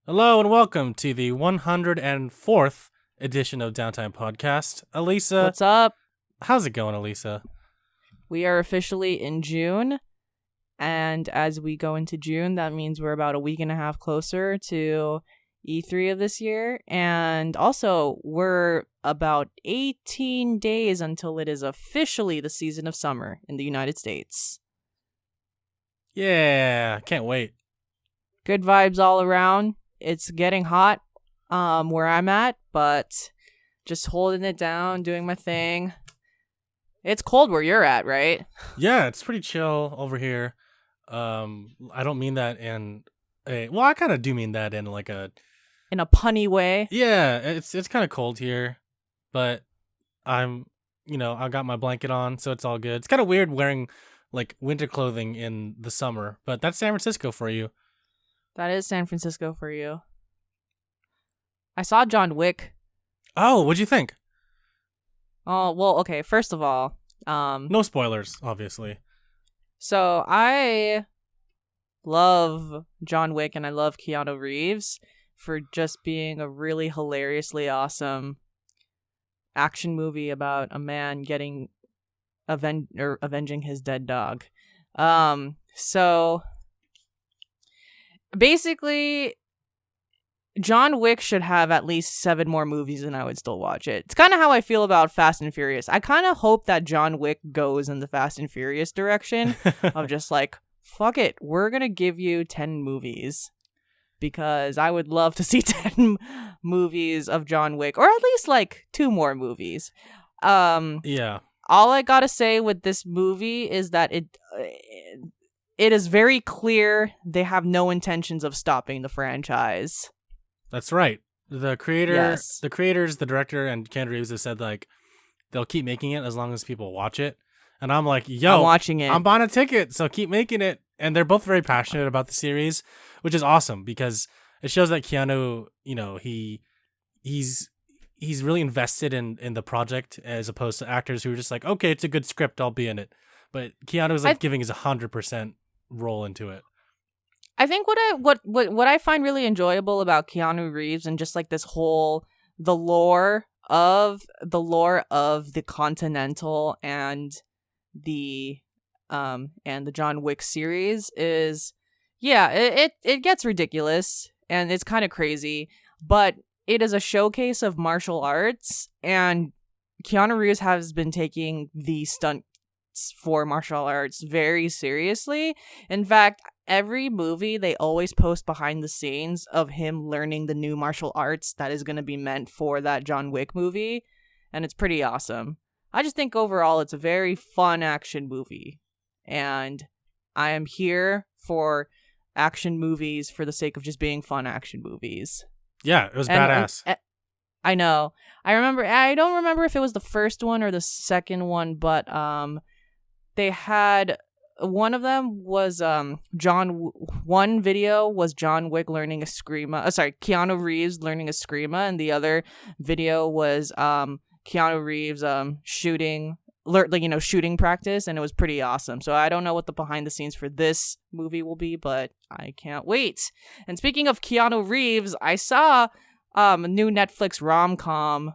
Hello and welcome to the 104th edition of Downtime Podcast. Alyssa, What's up? how's it going, Alyssa? We are officially in June, and as we go into June, that means we're about a week and a half closer to E3 of this year, and also we're about 18 days until it is officially the season of summer in the United States. Yeah, can't wait. Good vibes all around. It's getting hot where I'm at, but just holding it down, doing my thing. It's cold where you're at, right? Yeah, it's pretty chill over here. I don't mean that in a I kind of do mean that in like a In a punny way. yeah. It's kind of cold here, but I got my blanket on, so it's all good. It's kind of weird wearing like winter clothing in the summer, but that's San Francisco for you. That is San Francisco for you. I saw John Wick. Oh, what'd you think? Oh, well, okay. First of all, No spoilers, obviously. so I love John Wick and I love Keanu Reeves for just being a really hilariously awesome action movie about a man getting avenging his dead dog. So basically, John Wick should have at least 7 more movies and I would still watch it. It's kind of how I feel about Fast and Furious. I kind of hope that John Wick goes in the Fast and Furious direction of just like, fuck it, we're going to give you 10 movies. Because I would love to see 10 movies of John Wick, or at least like 2 more movies. Yeah. All I gotta say with this movie is that it is very clear they have no intentions of stopping the franchise. That's right. The Yes. creators, the director, and Keanu Reeves have said like they'll keep making it as long as people watch it. And I'm like, yo, I'm watching it. I'm buying a ticket, so keep making it. And they're both very passionate about the series, which is awesome because it shows that Keanu, he's really invested in the project as opposed to actors who are just like, okay, it's a good script, I'll be in it. But Keanu's like giving his 100% role into it. I think what I find really enjoyable about Keanu Reeves and just like this whole the lore of the Continental and the John Wick series is, yeah, it gets ridiculous and it's kind of crazy, but it is a showcase of martial arts, and Keanu Reeves has been taking the stunts for martial arts very seriously. In fact, every movie they always post behind the scenes of him learning the new martial arts that is going to be meant for that John Wick movie, and it's pretty awesome. I just think overall it's a very fun action movie, and I am here for action movies for the sake of just being fun action movies. Yeah, it was badass. I know. I don't remember if it was the first one or the second one, but they had one of them was one video was John Wick learning Keanu Reeves learning Eskrima, and the other video was Keanu Reeves shooting practice, and it was pretty awesome. So I don't know what the behind the scenes for this movie will be, but I can't wait. And speaking of Keanu Reeves, I saw a new Netflix rom-com,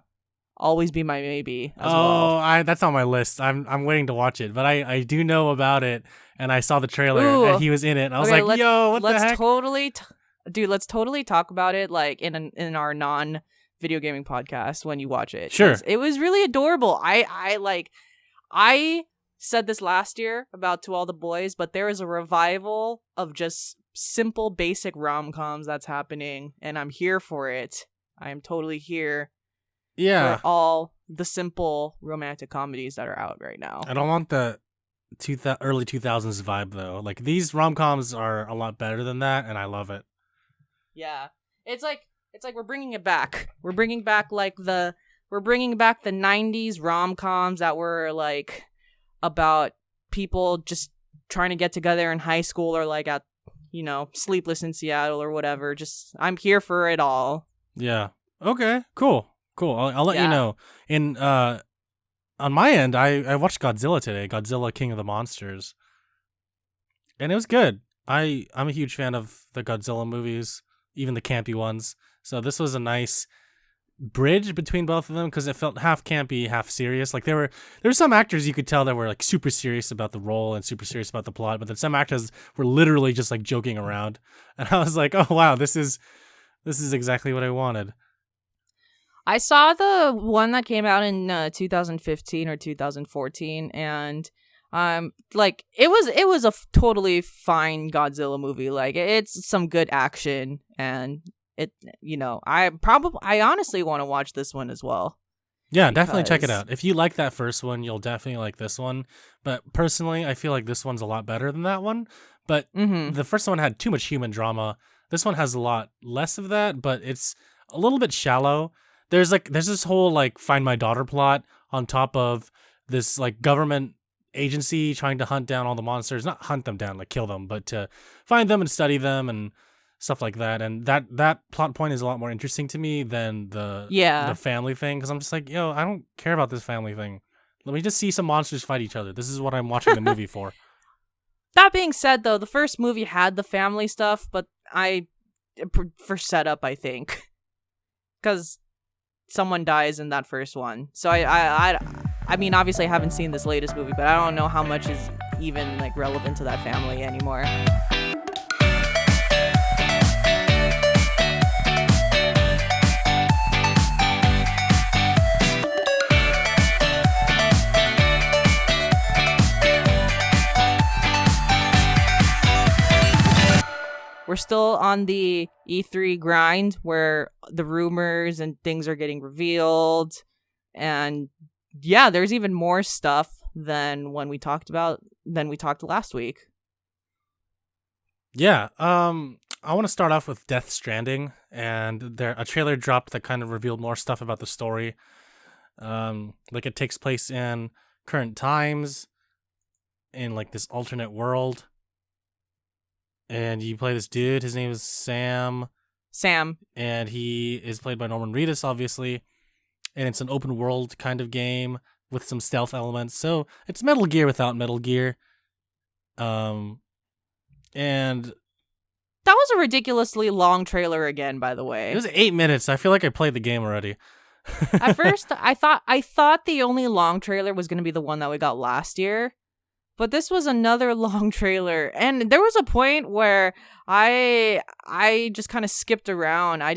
Always Be My Maybe, as well. That's on my list. I'm waiting to watch it, but I do know about it, and I saw the trailer and he was in it, and I was like, yo, what the heck? Let's totally talk about it like in our non video gaming podcast when you watch it. Sure. It was really adorable. I said this last year about To All the Boys, but there is a revival of just simple, basic rom-coms that's happening, and I'm here for it. I am totally here for all the simple romantic comedies that are out right now. I don't want the early 2000s vibe, though. Like, these rom-coms are a lot better than that, and I love it. Yeah. It's like we're bringing it back. We're bringing back the 90s rom-coms that were like about people just trying to get together in high school or like at, Sleepless in Seattle or whatever. Just, I'm here for it all. Yeah. Okay. Cool. I'll let you know. On my end, I watched Godzilla today, Godzilla King of the Monsters. And it was good. I'm a huge fan of the Godzilla movies. even the campy ones. So this was a nice bridge between both of them because it felt half campy, half serious. Like there were some actors you could tell that were like super serious about the role and super serious about the plot, but then some actors were literally just like joking around. And I was like, oh wow, this is exactly what I wanted. I saw the one that came out in 2015 or 2014, and like it was a totally fine Godzilla movie. Like it's some good action, and it, you know, I honestly want to watch this one as well. Yeah, definitely check it out. If you like that first one, you'll definitely like this one. But personally, I feel like this one's a lot better than that one. But the first one had too much human drama. This one has a lot less of that, but it's a little bit shallow. There's this whole like find my daughter plot on top of this like government agency trying to hunt down all the monsters, not hunt them down, like kill them, but to find them and study them and stuff like that. And that plot point is a lot more interesting to me than the family thing, because I'm just like, yo, I don't care about this family thing. Let me just see some monsters fight each other. This is what I'm watching the movie for. That being said, though, the first movie had the family stuff, but for setup, I think, because someone dies in that first one. So I mean, obviously I haven't seen this latest movie, but I don't know how much is even like relevant to that family anymore. We're still on the E3 grind where the rumors and things are getting revealed. And yeah, there's even more stuff than we talked last week. Yeah, I want to start off with Death Stranding, and a trailer dropped that kind of revealed more stuff about the story. Like it takes place in current times, in like this alternate world. And you play this dude, his name is Sam. And he is played by Norman Reedus, obviously. And it's an open world kind of game with some stealth elements. So it's Metal Gear without Metal Gear. And that was a ridiculously long trailer again, by the way. It was 8 minutes. I feel like I played the game already. At first, I thought the only long trailer was going to be the one that we got last year. But this was another long trailer, and there was a point where I just kind of skipped around. I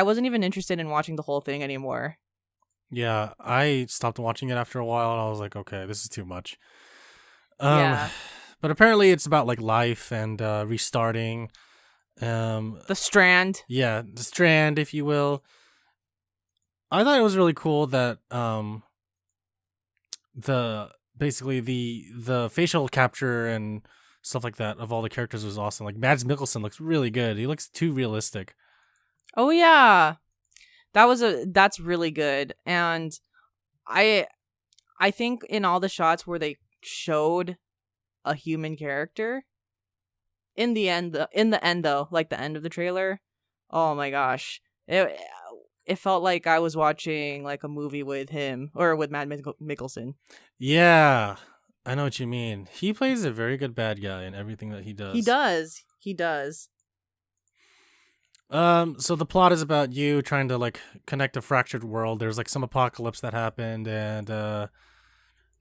wasn't even interested in watching the whole thing anymore. Yeah, I stopped watching it after a while, and I was like, okay, this is too much. Yeah. But apparently it's about like life and restarting. The Strand. Yeah, the Strand, if you will. I thought it was really cool that basically the facial capture and stuff like that of all the characters was awesome. Like Mads Mikkelsen looks really good. He looks too realistic. Oh yeah. That's really good. And I think in all the shots where they showed a human character, in the end though, like the end of the trailer, oh my gosh. It felt like I was watching like a movie with him or with Mads Mikkelsen. Yeah, I know what you mean. He plays a very good bad guy in everything that he does. He does. So the plot is about you trying to like connect a fractured world. There's like some apocalypse that happened, and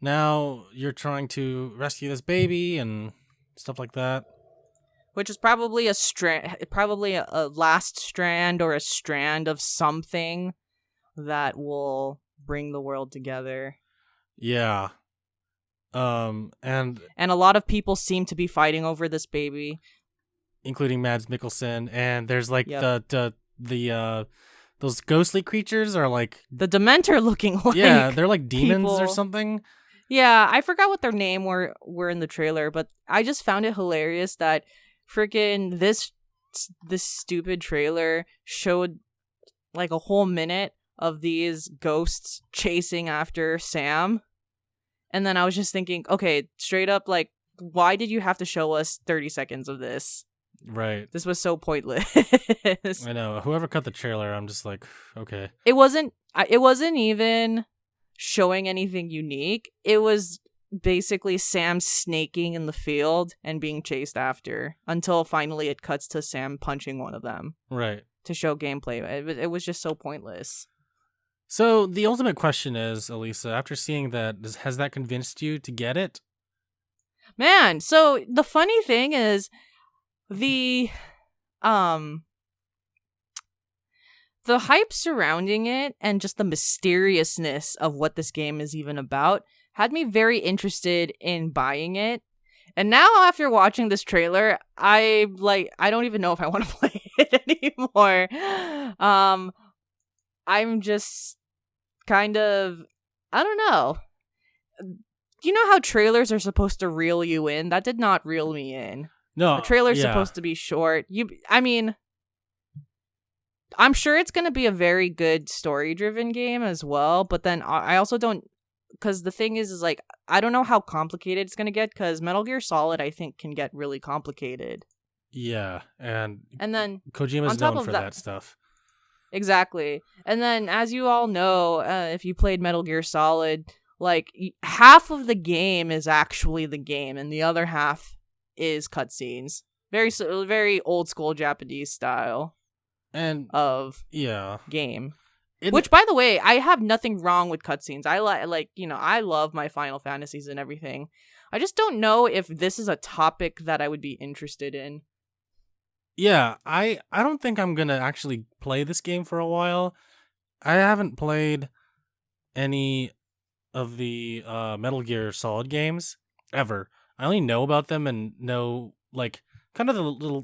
now you're trying to rescue this baby and stuff like that. Which is probably a last strand or a strand of something that will bring the world together. Yeah. And a lot of people seem to be fighting over this baby, including Mads Mikkelsen. And there's like the those ghostly creatures are like the Dementor looking like. Yeah, they're like demons people. Or something. Yeah, I forgot what their name were in the trailer, but I just found it hilarious that freaking this stupid trailer showed like a whole minute of these ghosts chasing after Sam. And then I was just thinking, okay, straight up, like, why did you have to show us 30 seconds of this? Right. This was so pointless. I know. Whoever cut the trailer, I'm just like, okay. It wasn't even showing anything unique. It was basically Sam snaking in the field and being chased after until finally it cuts to Sam punching one of them. Right. To show gameplay. It was just so pointless. So the ultimate question is, Alyssa, after seeing that, has that convinced you to get it? Man, so the funny thing is the hype surrounding it and just the mysteriousness of what this game is even about had me very interested in buying it. And now after watching this trailer, I don't even know if I want to play it anymore. I'm just kind of, I don't know. You know how trailers are supposed to reel you in? That did not reel me in. No, the trailer's supposed to be short. I'm sure it's going to be a very good story-driven game as well, but then I also don't, because the thing is like, I don't know how complicated it's going to get, because Metal Gear Solid, I think, can get really complicated. Yeah, and then Kojima's known for that stuff. Exactly. And then, as you all know, if you played Metal Gear Solid, like, half of the game is actually the game, and the other half is cutscenes. Very old-school Japanese style of game. Which, by the way, I have nothing wrong with cutscenes. I I love my Final Fantasies and everything. I just don't know if this is a topic that I would be interested in. Yeah, I don't think I'm gonna actually play this game for a while. I haven't played any of the Metal Gear Solid games ever. I only know about them and know like kind of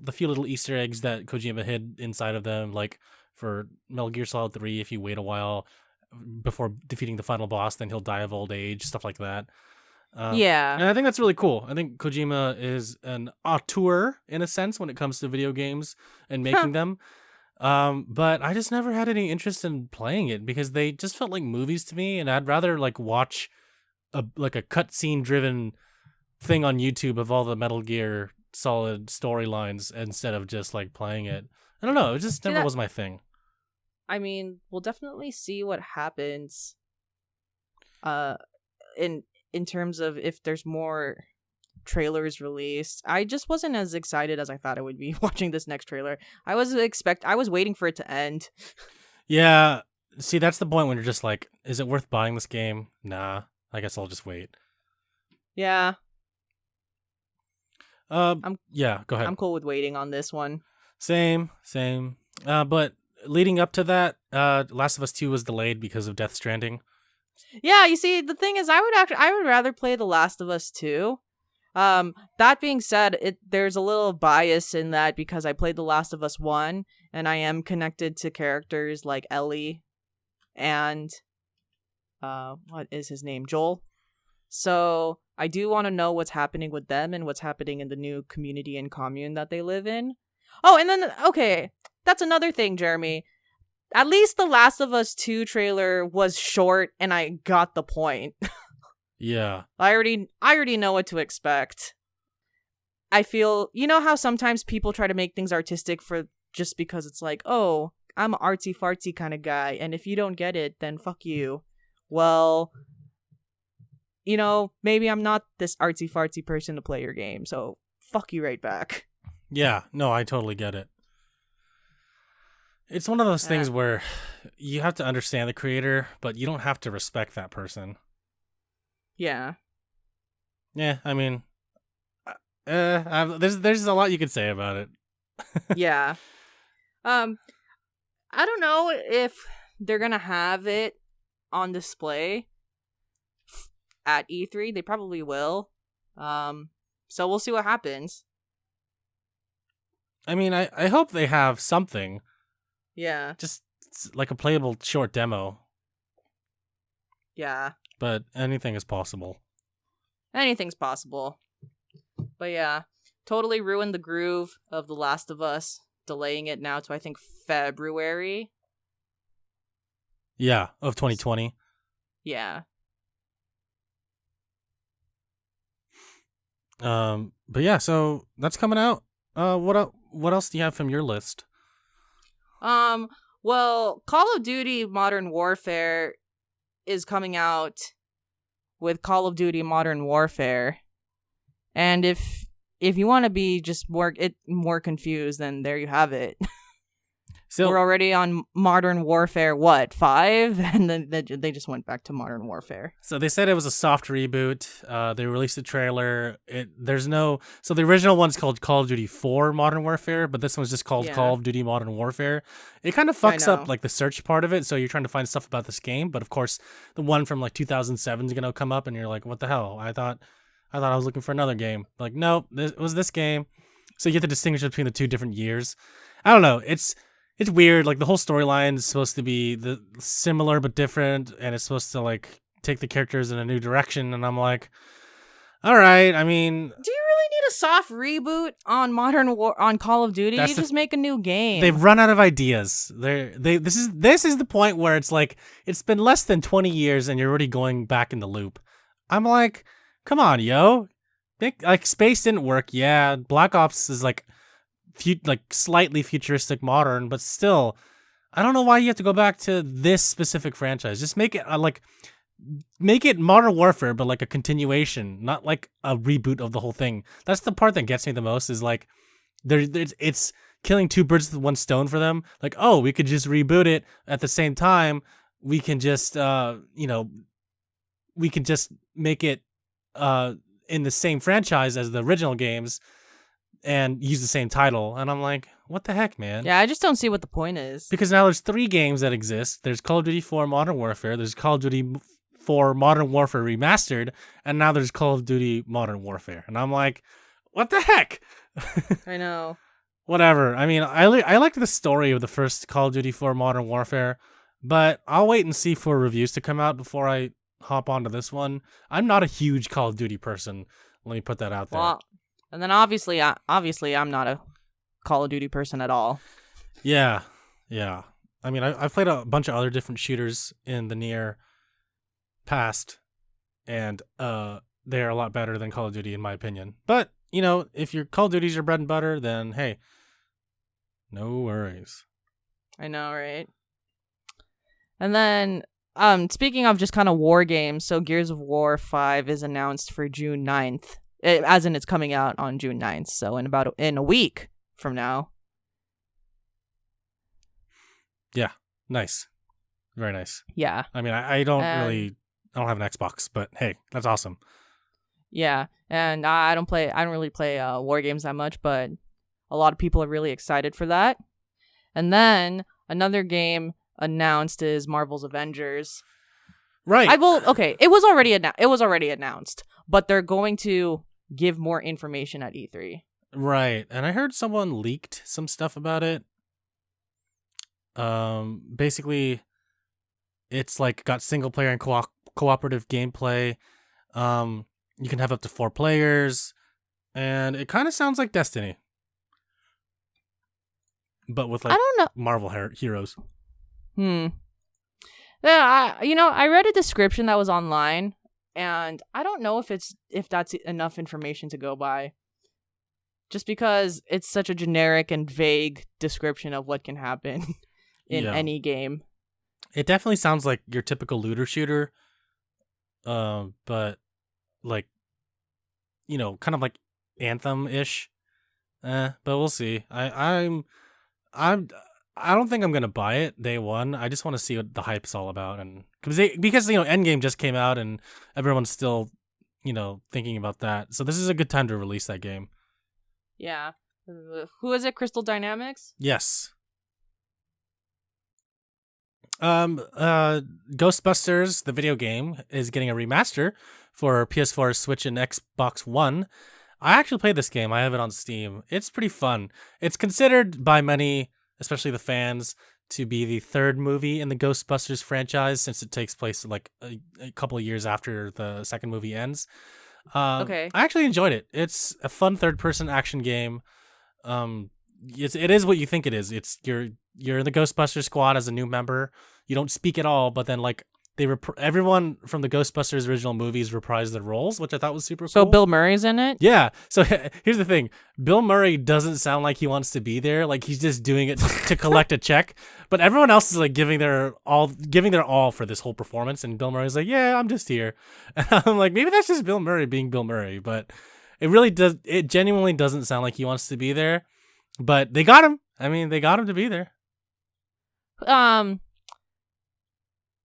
the few little Easter eggs that Kojima hid inside of them, like for Metal Gear Solid 3, if you wait a while before defeating the final boss, then he'll die of old age, stuff like that. And I think that's really cool. I think Kojima is an auteur in a sense when it comes to video games and making them. But I just never had any interest in playing it because they just felt like movies to me, and I'd rather like watch a cutscene driven thing on YouTube of all the Metal Gear Solid storylines instead of just like playing it. I don't know. It just never was my thing. I mean, we'll definitely see what happens. In terms of if there's more trailers released. I just wasn't as excited as I thought I would be watching this next trailer. I was waiting for it to end. Yeah. See, that's the point when you're just like, is it worth buying this game? Nah. I guess I'll just wait. Yeah. Go ahead. I'm cool with waiting on this one. Same. But leading up to that, Last of Us 2 was delayed because of Death Stranding. Yeah, you see, the thing is, I would rather play The Last of Us 2. That being said, there's a little bias in that because I played The Last of Us 1, and I am connected to characters like Ellie and what is his name? Joel. So I do want to know what's happening with them and what's happening in the new community and commune that they live in. Oh, and then, okay, that's another thing, Jeremy. At least The Last of Us 2 trailer was short and I got the point. Yeah. I already know what to expect. I feel, you know how sometimes people try to make things artistic for just because it's like, oh, I'm an artsy fartsy kind of guy, and if you don't get it, then fuck you. Well, you know, maybe I'm not this artsy fartsy person to play your game, so fuck you right back. Yeah, no, I totally get it. It's one of those things where you have to understand the creator, but you don't have to respect that person. Yeah. Yeah, I mean, there's a lot you could say about it. Yeah. I don't know if they're gonna have it on display at E3. They probably will. So we'll see what happens. I mean, I hope they have something. Yeah. Just like a playable short demo. Yeah. But anything is possible. Anything's possible. But yeah, totally ruined the groove of The Last of Us, delaying it now to, I think, February. Yeah, of 2020. Yeah. But yeah, so that's coming out. What else do you have from your list? Well, Call of Duty Modern Warfare is coming out with Call of Duty Modern Warfare. And if you want to be just more confused, then there you have it. So we're already on Modern Warfare 5, and then they just went back to Modern Warfare. So they said it was a soft reboot. They released a trailer. So the original one's called Call of Duty 4 Modern Warfare, but this one's just called Call of Duty Modern Warfare. It kind of fucks up like the search part of it, so you're trying to find stuff about this game, but of course the one from like 2007 is gonna come up, and you're like, what the hell? I thought I was looking for another game. Like, nope, it was this game. So you have to distinguish between the two different years. I don't know. It's weird. Like, the whole storyline is supposed to be similar but different, and it's supposed to like take the characters in a new direction. And I'm like, all right. I mean, do you really need a soft reboot on on Call of Duty? You just make a new game. They've run out of ideas. This is the point where it's like it's been less than 20 years, and you're already going back in the loop. I'm like, come on, yo. Like, space didn't work. Yeah, Black Ops is like slightly futuristic modern, but still, I don't know why you have to go back to this specific franchise. Just make it make it Modern Warfare, but like a continuation, not like a reboot of the whole thing. That's the part that gets me the most, is like it's killing two birds with one stone for them. Like, oh, we could just reboot it at the same time. We can just we can just make it in the same franchise as the original games and use the same title. And I'm like, what the heck, man? Yeah, I just don't see what the point is. Because now there's 3 games that exist. There's Call of Duty 4 Modern Warfare, there's Call of Duty 4 Modern Warfare Remastered, and now there's Call of Duty Modern Warfare. And I'm like, what the heck? I know. Whatever. I mean, I liked the story of the first Call of Duty 4 Modern Warfare, but I'll wait and see for reviews to come out before I hop onto this one. I'm not a huge Call of Duty person. Let me put that out there. Well, and then obviously I'm not a Call of Duty person at all. Yeah. I mean, I've played a bunch of other different shooters in the near past, and they're a lot better than Call of Duty in my opinion. But, if your Call of Duty's your bread and butter, then hey, no worries. I know, right? And then, speaking of just kind of war games, so Gears of War 5 is announced for June 9th. As in, it's coming out on June 9th, so in a week from now. Yeah, nice. Very nice. Yeah. I mean, I don't have an Xbox, but hey, that's awesome. Yeah, and I don't really play war games that much, but a lot of people are really excited for that. And then another game announced is Marvel's Avengers. Right. It was already announced, but they're going to give more information at E3. Right. And I heard someone leaked some stuff about it. Basically, it's like got single player and cooperative gameplay. You can have up to 4 players, and it kind of sounds like Destiny, but with like, I don't know, Marvel heroes. Yeah, I read a description that was online, and I don't know if that's enough information to go by. Just because it's such a generic and vague description of what can happen in any game. It definitely sounds like your typical looter shooter, but like, kind of like Anthem-ish. But we'll see. I don't think I'm gonna buy it day one. I just want to see what the hype's all about, and because Endgame just came out and everyone's still thinking about that. So this is a good time to release that game. Yeah. Who is it? Crystal Dynamics? Yes. Ghostbusters, the video game, is getting a remaster for PS4, Switch, and Xbox One. I actually played this game. I have it on Steam. It's pretty fun. It's considered by many, especially the fans, to be the 3rd movie in the Ghostbusters franchise, since it takes place like a couple of years after the 2nd movie ends. Okay. I actually enjoyed it. It's a fun 3rd-person action game. It is what you think it is. It's you're in the Ghostbusters squad as a new member. You don't speak at all, but then like everyone from the Ghostbusters original movies reprised their roles, which I thought was super cool. So Bill Murray's in it? Yeah. So here's the thing. Bill Murray doesn't sound like he wants to be there. Like he's just doing it to collect a check. But everyone else is like giving their all for this whole performance. And Bill Murray's like, yeah, I'm just here. And I'm like, maybe that's just Bill Murray being Bill Murray. But it genuinely doesn't sound like he wants to be there. But they got him. I mean, they got him to be there.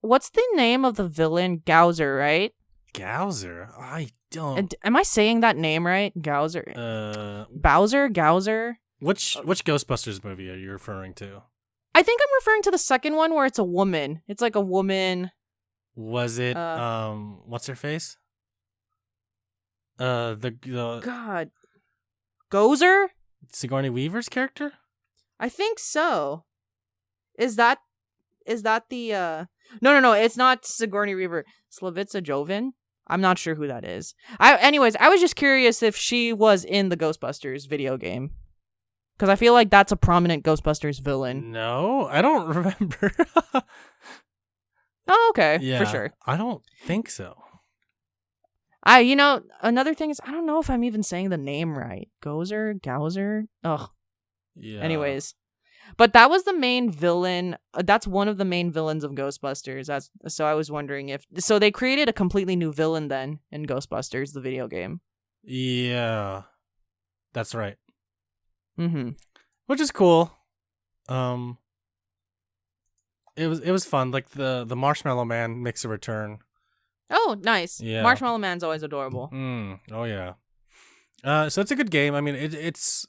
What's the name of the villain? Gowser, right? Gowser? I don't. Am I saying that name right? Gowser. Gowser. Which Ghostbusters movie are you referring to? I think I'm referring to the second one where it's a woman. It's like a woman. Was it what's her face? The God. Gozer? Sigourney Weaver's character? I think so. Is that the No, it's not Sigourney Weaver. Slavica Jovan? I'm not sure who that is. Anyways, I was just curious if she was in the Ghostbusters video game. Because I feel like that's a prominent Ghostbusters villain. No, I don't remember. Oh, okay. Yeah, for sure. I don't think so. Another thing is, I don't know if I'm even saying the name right. Gowser? Ugh. Yeah. Anyways. But that was the main villain. That's one of the main villains of Ghostbusters. So I was wondering so they created a completely new villain then in Ghostbusters, the video game. Yeah. That's right. Mm-hmm. Which is cool. It was fun. Like the Marshmallow Man makes a return. Oh, nice. Yeah. Marshmallow Man's always adorable. Oh yeah. So it's a good game. I mean, it's.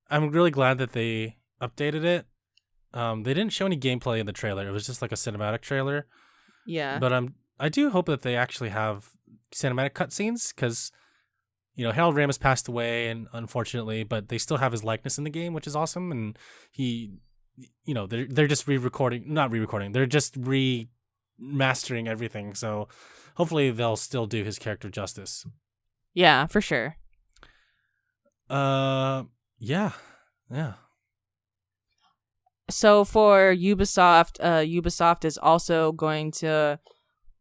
I'm really glad that they updated it. They didn't show any gameplay in the trailer. It was just like a cinematic trailer. Yeah. But I do hope that they actually have cinematic cutscenes because, Harold Ramis passed away, and unfortunately, but they still have his likeness in the game, which is awesome. And he, they're just not re-recording. They're just remastering everything. So hopefully they'll still do his character justice. Yeah, for sure. Yeah. So for Ubisoft, Ubisoft is also going to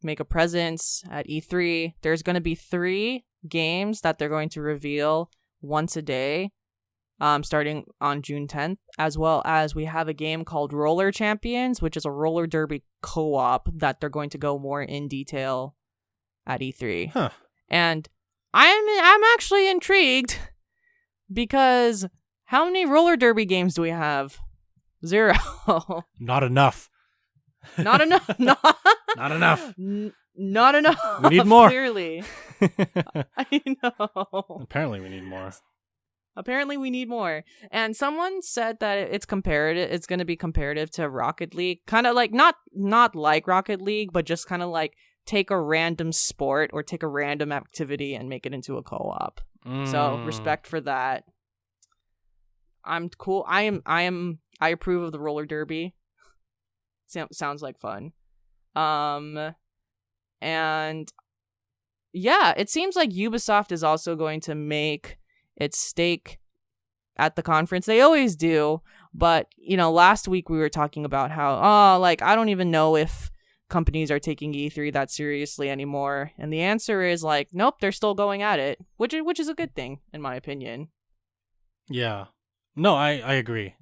make a presence at E3. There's going to be 3 games that they're going to reveal once a day, starting on June 10th, as well as we have a game called Roller Champions, which is a roller derby co-op that they're going to go more in detail at E3. Huh. And I'm actually intrigued because how many roller derby games do we have? 0. Not enough. Not enough. Not enough. Not enough. We need more. Clearly. I know. Apparently we need more. And someone said that it's comparative. It's going to be comparative to Rocket League. Kind of like, not like Rocket League, but just kind of like take a random sport or take a random activity and make it into a co-op. So respect for that. I'm cool. I approve of the roller derby. Sounds like fun. And yeah, it seems like Ubisoft is also going to make its stake at the conference. They always do, but last week we were talking about how I don't even know if companies are taking E3 that seriously anymore. And the answer is nope, they're still going at it, which is a good thing in my opinion. Yeah. No, I agree.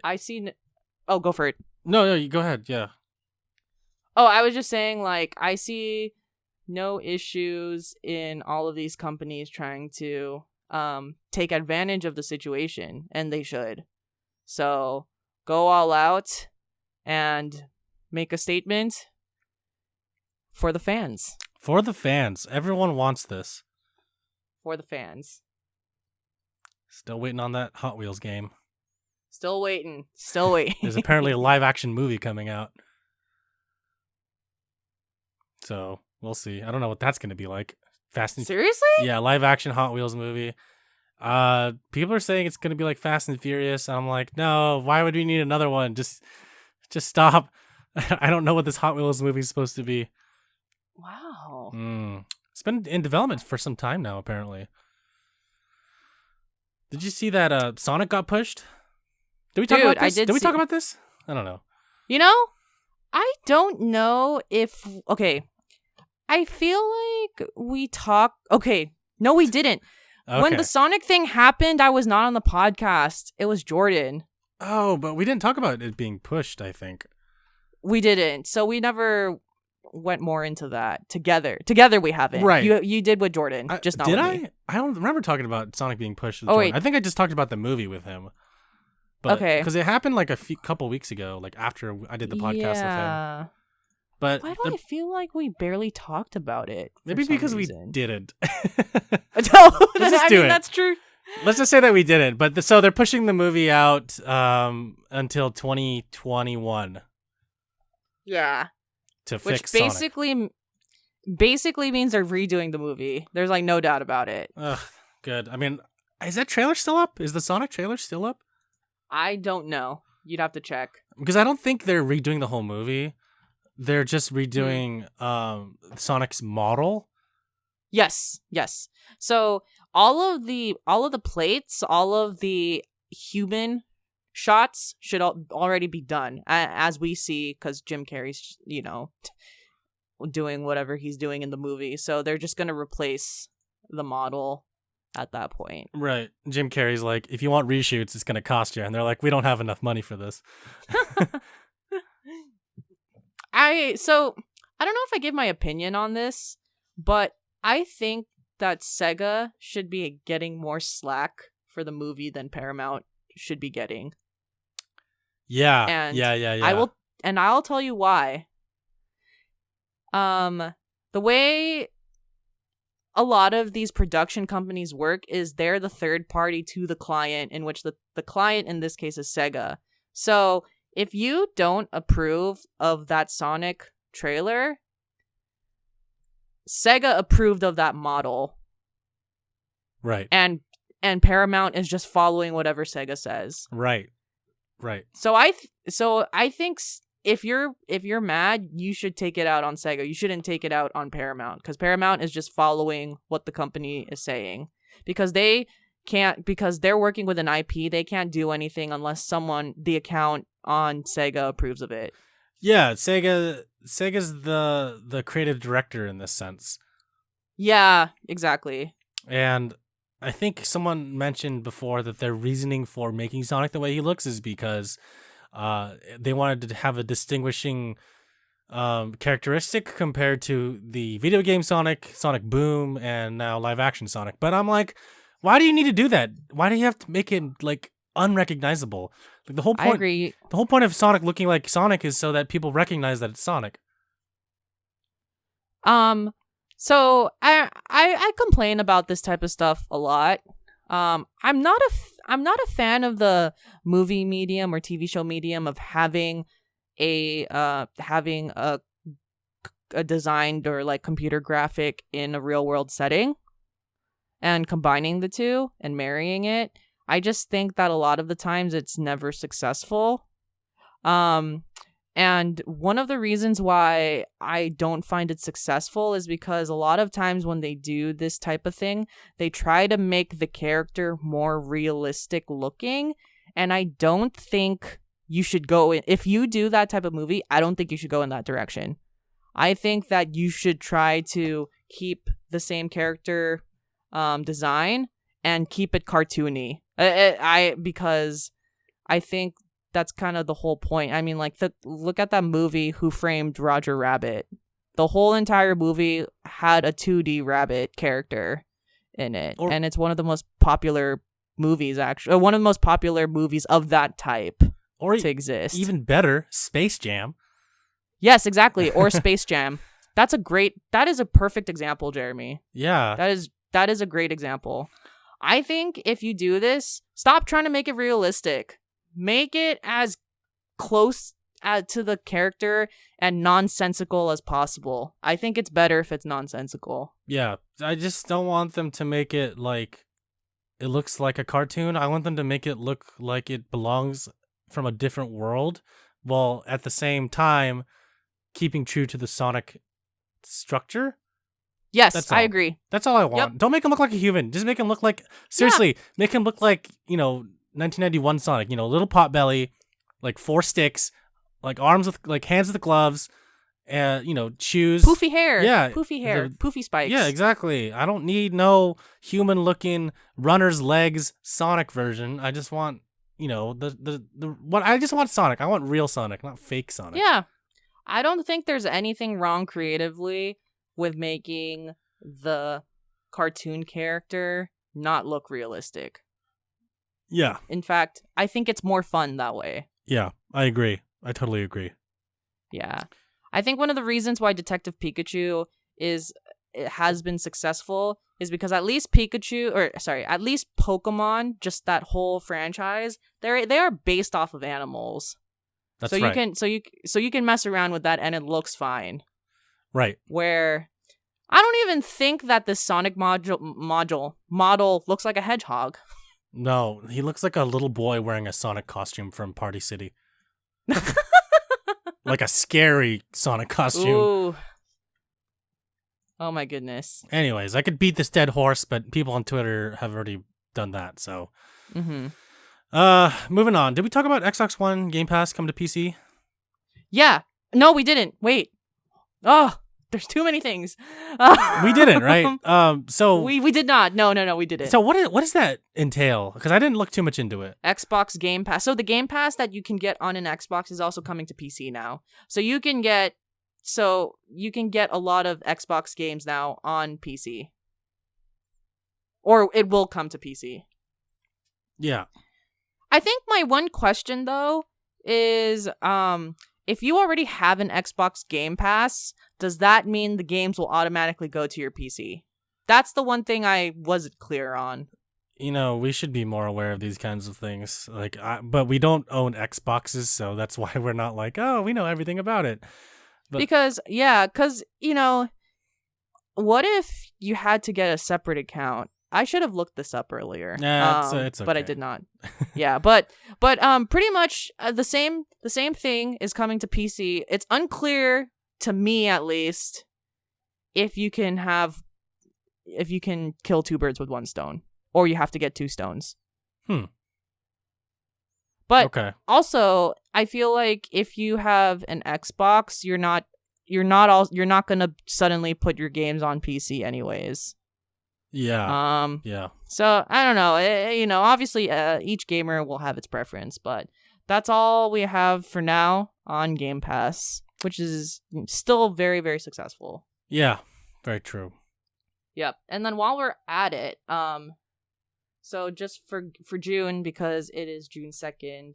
I see. Oh, go for it. No, you go ahead. Yeah. Oh, I was just saying, I see no issues in all of these companies trying to take advantage of the situation, and they should. So go all out and make a statement for the fans. For the fans. Everyone wants this. For the fans. Still waiting on that Hot Wheels game. Still waiting. There's apparently a live action movie coming out. So we'll see. I don't know what that's going to be like. Seriously? Yeah, live action Hot Wheels movie. People are saying it's going to be like Fast and Furious. I'm like, no, why would we need another one? Just stop. I don't know what this Hot Wheels movie is supposed to be. Wow. It's been in development for some time now, apparently. Did you see that Sonic got pushed? Did we talk about this? Did we talk about this? I don't know. I don't know if okay. I feel like we talked. Okay, no, we didn't. Okay. When the Sonic thing happened, I was not on the podcast. It was Jordan. Oh, but we didn't talk about it being pushed, I think. We didn't. So we never went more into that together. Together we haven't. Right. You did with Jordan, just not did with I? me. I don't remember talking about Sonic being pushed with Oh, Jordan. wait. I think I just talked about the movie with him. But, Okay. Because it happened like couple weeks ago, like after I did the podcast with him. But why do I feel like we barely talked about it? Maybe because we didn't. No, just do it. That's true. Let's just say that we didn't. But so they're pushing the movie out until 2021. Yeah. To Which fix Sonic. basically means they're redoing the movie. There's like no doubt about it. Ugh, good. I mean, is that trailer still up? Is the Sonic trailer still up? I don't know. You'd have to check. Because I don't think they're redoing the whole movie. They're just redoing Sonic's model. Yes. So all of the plates, all of the human shots should already be done, as we see, because Jim Carrey's, doing whatever he's doing in the movie. So they're just gonna replace the model at that point. Right. Jim Carrey's like, if you want reshoots, it's gonna cost you, and they're like, we don't have enough money for this. I don't know if I give my opinion on this, but I think that Sega should be getting more slack for the movie than Paramount should be getting. Yeah. And yeah. I'll tell you why. The way a lot of these production companies work is they're the third party to the client, in which the client in this case is Sega. So if you don't approve of that Sonic trailer, Sega approved of that model. Right. And Paramount is just following whatever Sega says. Right. So I think if you're mad, you should take it out on Sega. You shouldn't take it out on Paramount, because Paramount is just following what the company is saying. Because they're working with an IP, they can't do anything unless the account on Sega approves of it. Yeah, Sega's the creative director in this sense. Yeah, exactly. And I think someone mentioned before that their reasoning for making Sonic the way he looks is because they wanted to have a distinguishing characteristic compared to the video game Sonic Boom, and now live action Sonic. But I'm like, why do you need to do that? Why do you have to make it like unrecognizable? Like the whole point. I agree. The whole point of Sonic looking like Sonic is so that people recognize that it's Sonic. So I complain about this type of stuff a lot. I'm not a fan of the movie medium or TV show medium of having a designed or like computer graphic in a real world setting and combining the two and marrying it. I just think that a lot of the times it's never successful. And one of the reasons why I don't find it successful is because a lot of times when they do this type of thing, they try to make the character more realistic looking. And I don't think you should go in. If you do that type of movie, I don't think you should go in that direction. I think that you should try to keep the same character design and keep it cartoony. Because I think that's kind of the whole point. I mean, like, look at that movie, Who Framed Roger Rabbit. The whole entire movie had a 2D rabbit character in it. And it's one of the most popular movies, actually. One of the most popular movies of that type to exist. Even better, Space Jam. Yes, exactly. Or Space Jam. That is a perfect example, Jeremy. Yeah. That is a great example. I think if you do this, stop trying to make it realistic. Make it as close to the character and nonsensical as possible. I think it's better if it's nonsensical. Yeah, I just don't want them to make it like it looks like a cartoon. I want them to make it look like it belongs from a different world, while at the same time keeping true to the Sonic structure. Yes, I agree. That's all I want. Yep. Don't make him look like a human. Just make him look like, seriously, make him look like, 1991 Sonic, little pot belly, like 4 sticks, like arms with like hands with the gloves, and shoes, poofy hair, yeah, poofy spikes. Yeah, exactly. I don't need no human looking runner's legs Sonic version. I just want I just want Sonic. I want real Sonic, not fake Sonic. Yeah. I don't think there's anything wrong creatively with making the cartoon character not look realistic. Yeah. In fact, I think it's more fun that way. Yeah, I agree. I totally agree. Yeah. I think one of the reasons why Detective Pikachu has been successful is because at least Pokemon, just that whole franchise, they are based off of animals. That's so right. you can mess around with that and it looks fine. Right. Where I don't even think that this Sonic model looks like a hedgehog. No, he looks like a little boy wearing a Sonic costume from Party City. Like a scary Sonic costume. Ooh. Oh my goodness. Anyways, I could beat this dead horse, but people on Twitter have already done that, so. Mm-hmm. Moving on. Did we talk about Xbox One Game Pass come to PC? Yeah. No, we didn't. Wait. Oh, there's too many things. We didn't, right? So we did not. No, we didn't. So what does that entail? Because I didn't look too much into it. Xbox Game Pass. So the Game Pass that you can get on an Xbox is also coming to PC now. So you can get a lot of Xbox games now on PC. Or it will come to PC. Yeah. I think my one question though is if you already have an Xbox Game Pass, does that mean the games will automatically go to your PC? That's the one thing I wasn't clear on. We should be more aware of these kinds of things. But we don't own Xboxes, so that's why we're not like, oh, we know everything about it. But because what if you had to get a separate account? I should have looked this up earlier. Nah, it's okay. But I did not. Yeah, but pretty much the same thing is coming to PC. It's unclear to me, at least, if you can kill two birds with one stone, or you have to get two stones. But okay. Also, I feel like if you have an Xbox, you're not gonna suddenly put your games on PC anyways. Yeah. Yeah. So I don't know. Obviously, each gamer will have its preference, but that's all we have for now on Game Pass, which is still very, very successful. Yeah. Very true. Yep. And then while we're at it, so just for June, because it is June 2nd,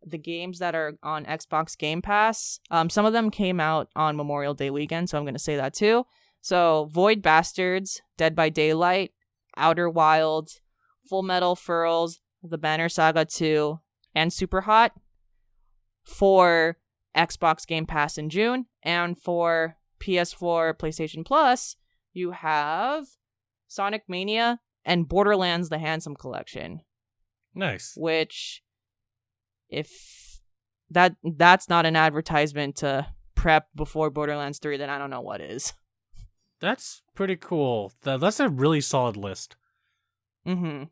the games that are on Xbox Game Pass, some of them came out on Memorial Day weekend, so I'm going to say that too. So, Void Bastards, Dead by Daylight, Outer Wilds, Full Metal Furls, The Banner Saga 2, and Superhot for Xbox Game Pass in June. And for PS4, PlayStation Plus, you have Sonic Mania and Borderlands The Handsome Collection. Nice. Which, if that's not an advertisement to prep before Borderlands 3, then I don't know what is. That's pretty cool. That's a really solid list. Mm-hmm.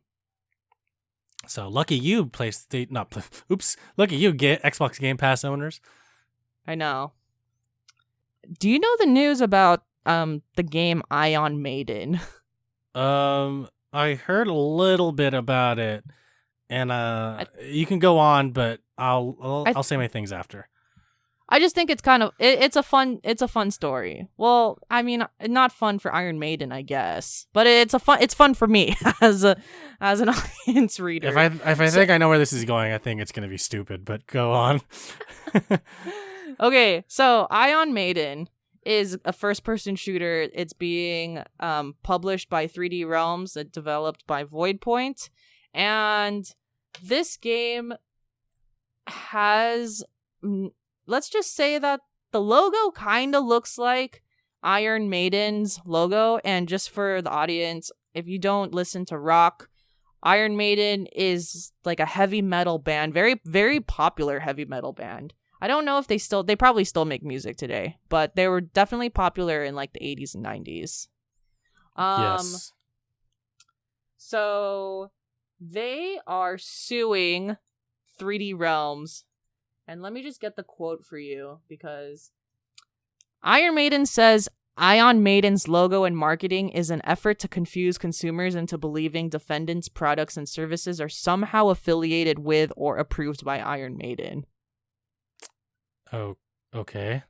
So lucky you, lucky you, get Xbox Game Pass owners. I know. Do you know the news about the game Ion Maiden? I heard a little bit about it, and you can go on, but I'll say my things after. I just think it's kind of it's a fun story. Well, I mean, not fun for Iron Maiden, I guess, but it's fun for me as an audience reader. If I think I know where this is going, I think it's gonna be stupid. But go on. Okay, so Ion Maiden is a first-person shooter. It's being published by 3D Realms, developed by Voidpoint, and this game has. Let's just say that the logo kind of looks like Iron Maiden's logo. And just for the audience, if you don't listen to rock, Iron Maiden is like a heavy metal band, very, very popular heavy metal band. I don't know if they probably still make music today, but they were definitely popular in like the 80s and 90s. Yes. So they are suing 3D Realms And let me just get the quote for you, because Iron Maiden says, Ion Maiden's logo and marketing is an effort to confuse consumers into believing defendants' products and services are somehow affiliated with or approved by Iron Maiden. Oh, okay.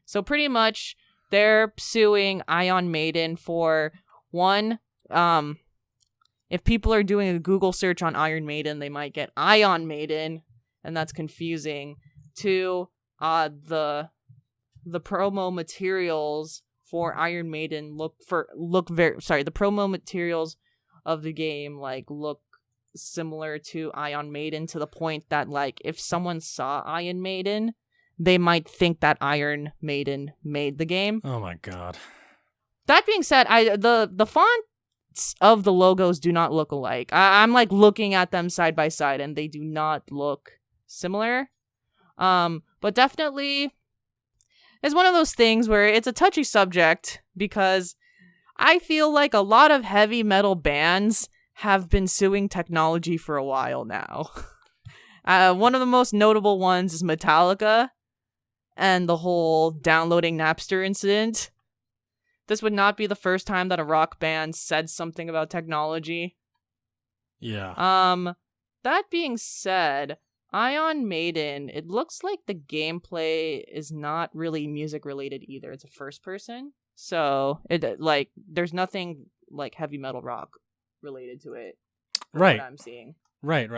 So pretty much, they're suing Ion Maiden for, one, if people are doing a Google search on Iron Maiden, they might get Ion Maiden, and that's confusing. Two, the promo materials for Iron Maiden the promo materials of the game look similar to Iron Maiden, to the point that if someone saw Iron Maiden, they might think that Iron Maiden made the game. Oh my god. That being said, the fonts of the logos do not look alike. I'm looking at them side by side, and they do not look similar. But definitely, it's one of those things where it's a touchy subject, because I feel like a lot of heavy metal bands have been suing technology for a while now. One of the most notable ones is Metallica and the whole downloading Napster incident. This would not be the first time that a rock band said something about technology. Yeah. That being said, Ion Maiden, it looks like the gameplay is not really music related either. It's a first person. So there's nothing heavy metal rock related to it. Right. What I'm seeing. Right.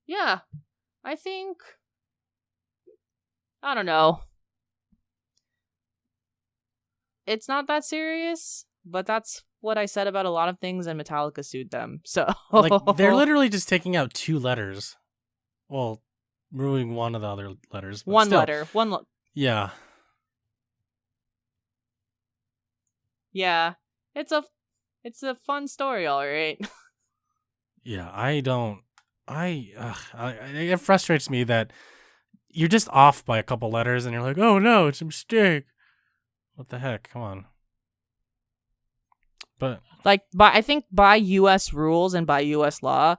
Yeah. I think, I don't know. It's not that serious, but that's what I said about a lot of things, and Metallica sued them. So they're literally just taking out 2 letters. Well, removing one of the other letters. One still. letter. Yeah. Yeah. It's a fun story, all right. Yeah, it frustrates me that you're just off by a couple letters and you're like, oh no, it's a mistake. What the heck? Come on. But I think by US rules and by US law,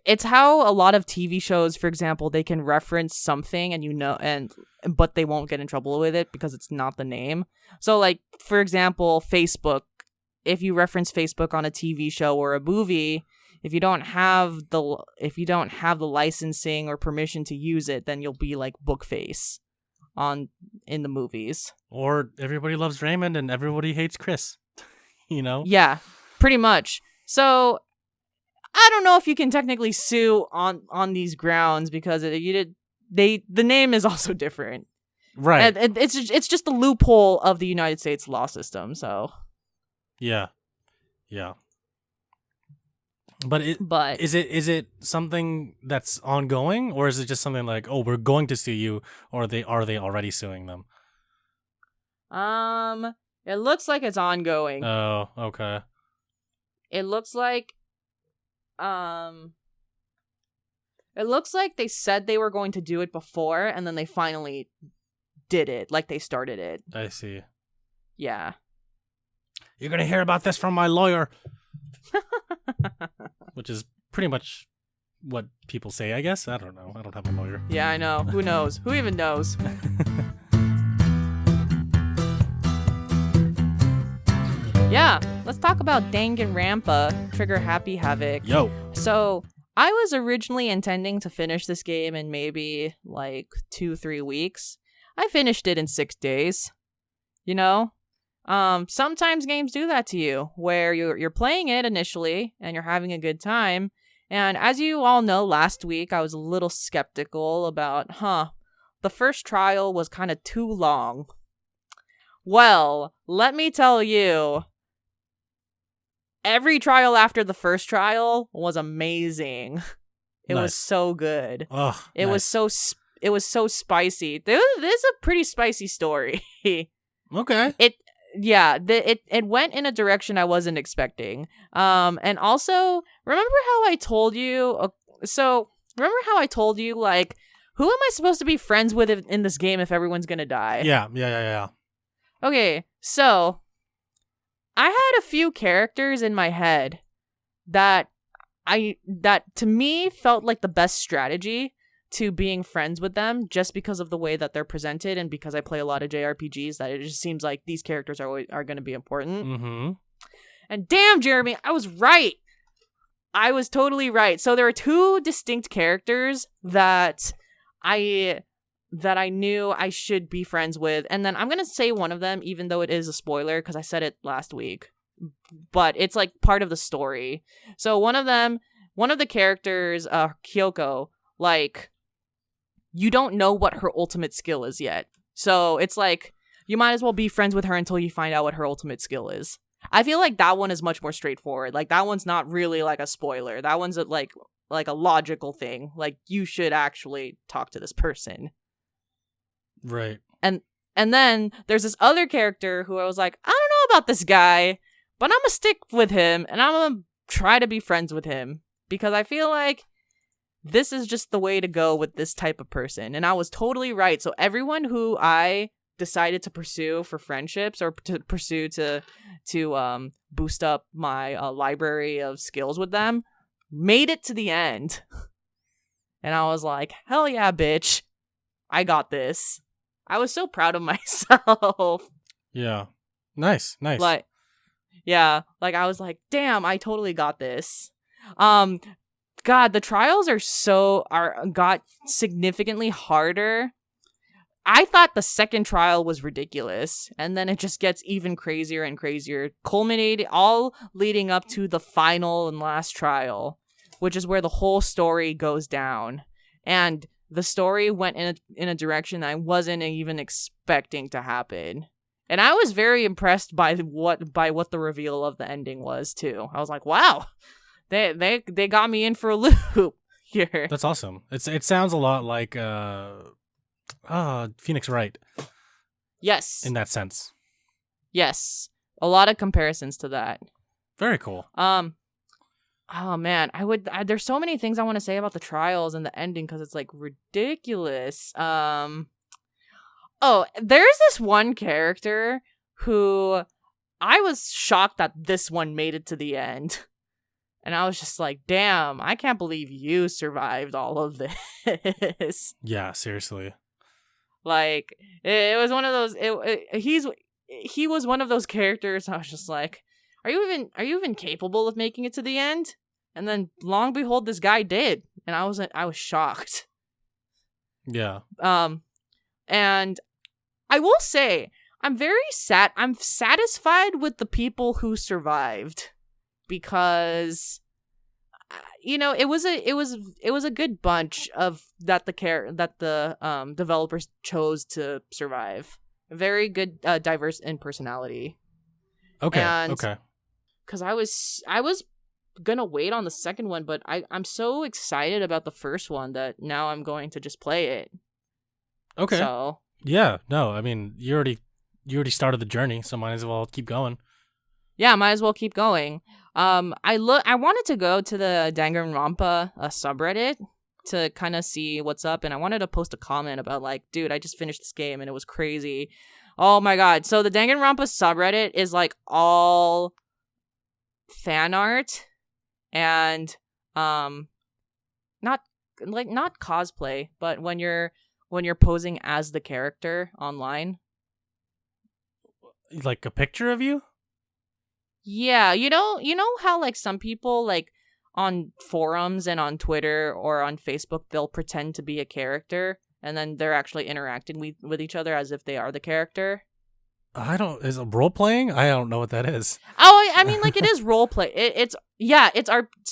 it's how a lot of TV shows, for example, they can reference something but they won't get in trouble with it because it's not the name. So for example, Facebook, if you reference Facebook on a TV show or a movie, if you don't have the licensing or permission to use it, then you'll be like Bookface in the movies. Or Everybody Loves Raymond and Everybody Hates Chris. Yeah, pretty much. So I don't know if you can technically sue on these grounds, because the name is also different, right? And it's just the loophole of the United States law system. So yeah. But is it something that's ongoing, or is it just something like, oh, we're going to sue you, or are they already suing them? It looks like it's ongoing. Oh, okay. It looks like they said they were going to do it before, and then they finally did it. They started it. I see. Yeah. You're gonna hear about this from my lawyer. Which is pretty much what people say, I guess. I don't know. I don't have a lawyer. Yeah, I know. Who knows? Who even knows? Yeah, let's talk about Danganronpa, Trigger Happy Havoc. Yo. So, I was originally intending to finish this game in maybe 2-3 weeks. I finished it in 6 days. Sometimes games do that to you, where you're playing it initially and you're having a good time. And as you all know, last week I was a little skeptical about, the first trial was kind of too long. Well, let me tell you, every trial after the first trial was amazing. It was so good. Oh, it was so spicy. This is a pretty spicy story. Okay. It went in a direction I wasn't expecting. And also, remember how I told you? Who am I supposed to be friends with in this game if everyone's gonna die? Yeah. Okay, so I had a few characters in my head that that to me felt like the best strategy to being friends with them, just because of the way that they're presented, and because I play a lot of JRPGs, that it just seems like these characters are going to be important. Mm-hmm. And damn, Jeremy, I was right. I was totally right. So there are two distinct characters that I knew I should be friends with, and then I'm gonna say one of them, even though it is a spoiler because I said it last week, but it's like part of the story. So one of the characters, Kyoko, like, you don't know what her ultimate skill is yet. So it's like, you might as well be friends with her until you find out what her ultimate skill is. I feel like that one is much more straightforward. Like, that one's not really like a spoiler. That one's like a logical thing. Like, you should actually talk to this person. Right. And then there's this other character who I was like, I don't know about this guy, but I'm gonna stick with him and I'm gonna try to be friends with him, because I feel like this is just the way to go with this type of person. And I was totally right. So everyone who I decided to pursue for friendships, or to pursue to boost up my library of skills with them, made it to the end. And I was like, hell yeah, bitch. I got this. I was so proud of myself. Yeah. Nice. Like, yeah, like I was like, damn, I totally got this. God, the trials got significantly harder. I thought the second trial was ridiculous, and then it just gets even crazier and crazier, culminating all leading up to the final and last trial, which is where the whole story goes down. And the story went in a direction I wasn't even expecting to happen. And I was very impressed by what the reveal of the ending was too. I was like, wow, they got me in for a loop here. That's awesome. It sounds a lot like Phoenix Wright. Yes. In that sense. Yes. A lot of comparisons to that. Very cool. Oh man, there's so many things I want to say about the trials and the ending, because it's like ridiculous. Oh, there's this one character who I was shocked that this one made it to the end. And I was just like, damn, I can't believe you survived all of this. Yeah, seriously. Like, it was one of those, he was one of those characters I was just like, are you even capable of making it to the end? And then long behold, this guy did. And I was shocked. Yeah. And I will say, I'm satisfied with the people who survived, because it was a good bunch of that the developers chose to survive. Very good, diverse in personality. Okay. Because I was gonna wait on the second one, but I'm so excited about the first one that now I'm going to just play it. Okay. So yeah, no, I mean, you already started the journey, so might as well keep going. Yeah, might as well keep going. I wanted to go to the Danganronpa subreddit to kind of see what's up, and I wanted to post a comment about like, dude, I just finished this game and it was crazy. Oh my god. So the Danganronpa subreddit is like all fan art and not cosplay, but when you're posing as the character online. Like a picture of you? Yeah, you know how like some people like on forums and on Twitter or on Facebook, they'll pretend to be a character and then they're actually interacting with each other as if they are the character. Is it role playing? I don't know what that is. Oh, I mean, like, it is role play. It's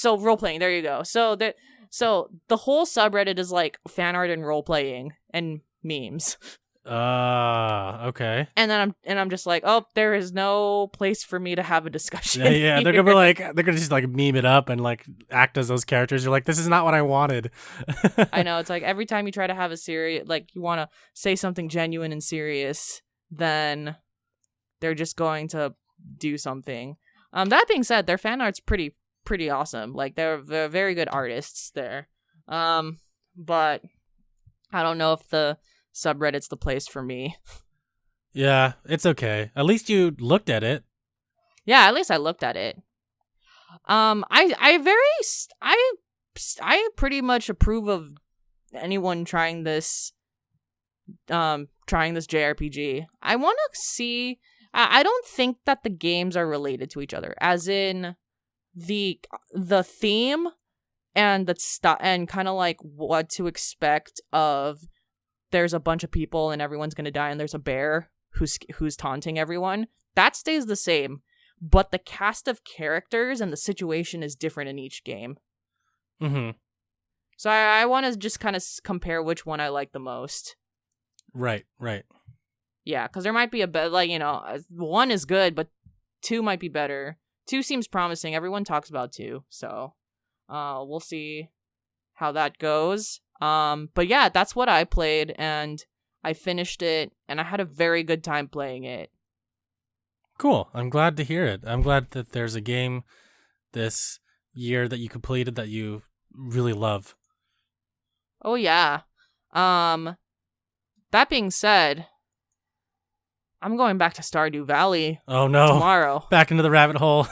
role playing. There you go. So the whole subreddit is like fan art and role playing and memes. Okay. And then I'm just like, oh, there is no place for me to have a discussion. Yeah, here. they're gonna just like meme it up and like act as those characters. You're like, this is not what I wanted. I know, it's like every time you try to have a serious, like you want to say something genuine and serious, then they're just going to do something. That being said, their fan art's pretty awesome. Like they're very good artists there. But I don't know if the subreddit's the place for me. Yeah, it's okay. At least you looked at it. Yeah, at least I looked at it. I pretty much approve of anyone trying this JRPG. I want to see. I don't think that the games are related to each other, as in the theme and the stuff and kind of like what to expect of. There's a bunch of people and everyone's gonna die, and there's a bear who's taunting everyone. That stays the same, but the cast of characters and the situation is different in each game. Mm-hmm. So I want to just kind of compare which one I like the most. Right. Yeah, because there might be a better, like, you know, 1 is good, but 2 might be better. 2 seems promising. Everyone talks about 2, so we'll see how that goes. But yeah, that's what I played, and I finished it, and I had a very good time playing it. Cool. I'm glad to hear it. I'm glad that there's a game this year that you completed that you really love. Oh yeah. That being said, I'm going back to Stardew Valley. Oh no. Tomorrow. Back into the rabbit hole.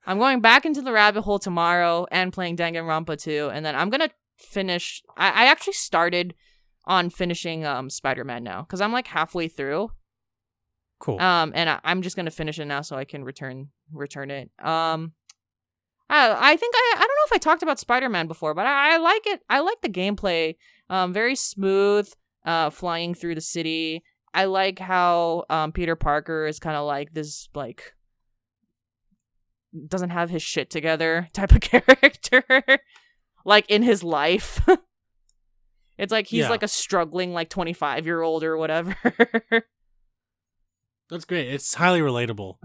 I'm going back into the rabbit hole tomorrow and playing Danganronpa 2, and then I'm gonna finish. I actually started on finishing Spider-Man now because I'm like halfway through. Cool. And I'm just gonna finish it now so I can return it. I think I don't know if I talked about Spider-Man before, but I like it. I like the gameplay. Very smooth. Flying through the city. I like how Peter Parker is kind of like this, like, doesn't have his shit together type of character. Like in his life. It's like he's like a struggling like 25-year-old or whatever. That's great. It's highly relatable.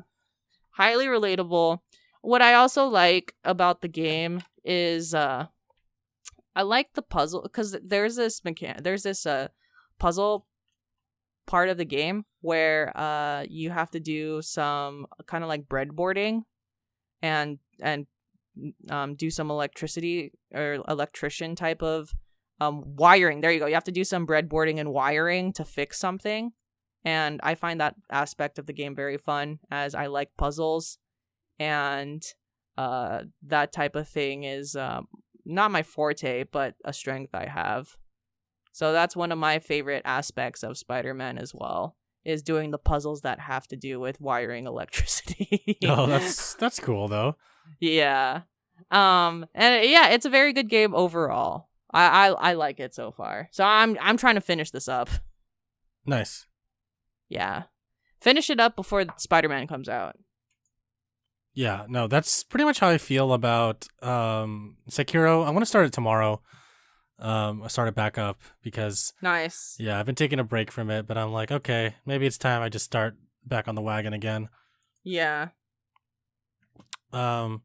Highly relatable. What I also like about the game is I like the puzzle, because there's this puzzle part of the game where you have to do some kind of like breadboarding and do some electricity or electrician type of wiring. There you go. You have to do some breadboarding and wiring to fix something. And I find that aspect of the game very fun, as I like puzzles, and that type of thing is not my forte, but a strength I have. So that's one of my favorite aspects of Spider-Man as well, is doing the puzzles that have to do with wiring electricity. Oh, that's cool though. Yeah. And yeah, it's a very good game overall. I like it so far. So I'm trying to finish this up. Nice. Yeah. Finish it up before Spider-Man comes out. Yeah, no, that's pretty much how I feel about Sekiro. I want to start it tomorrow. I start it back up because nice. Yeah, I've been taking a break from it, but I'm like, okay, maybe it's time I just start back on the wagon again. Yeah. And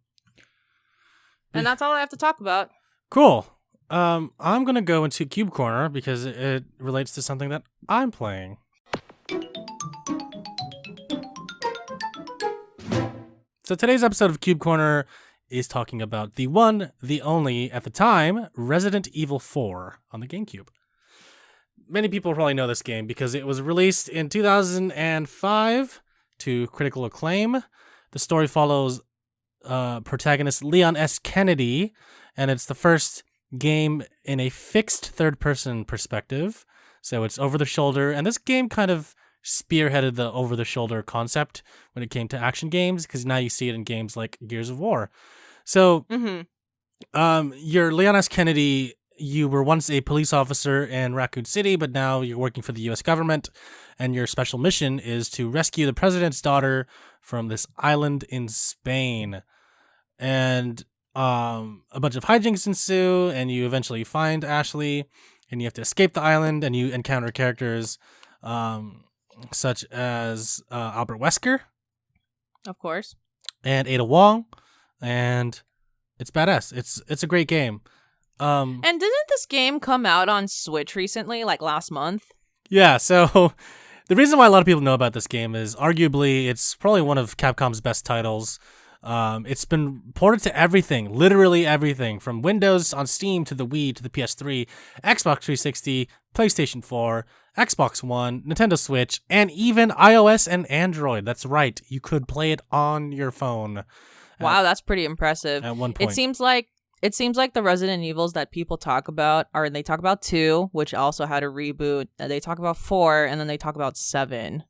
that's all I have to talk about. Cool. I'm gonna go into Cube Corner because it relates to something that I'm playing. So today's episode of Cube Corner is talking about the one, the only, at the time, Resident Evil 4 on the GameCube. Many people probably know this game because it was released in 2005 to critical acclaim. The story follows protagonist Leon S. Kennedy, and it's the first game in a fixed third-person perspective. So it's over the shoulder, and this game kind of spearheaded the over-the-shoulder concept when it came to action games, because now you see it in games like Gears of War. So, you're Leon S. Kennedy. You were once a police officer in Raccoon City, but now you're working for the U.S. government, and your special mission is to rescue the president's daughter from this island in Spain. And a bunch of hijinks ensue, and you eventually find Ashley, and you have to escape the island, and you encounter characters such as Albert Wesker, of course, and Ada Wong, and it's badass. It's a great game. And didn't this game come out on Switch recently, like last month? Yeah, so the reason why a lot of people know about this game is arguably it's probably one of Capcom's best titles. It's been ported to everything, literally everything, from Windows on Steam to the Wii to the PS3, Xbox 360, PlayStation 4, Xbox One, Nintendo Switch, and even iOS and Android. That's right, you could play it on your phone. Wow, that's pretty impressive. At one point. It seems like the Resident Evils that people talk about are they talk about 2, which also had a reboot. They talk about 4, and then they talk about 7.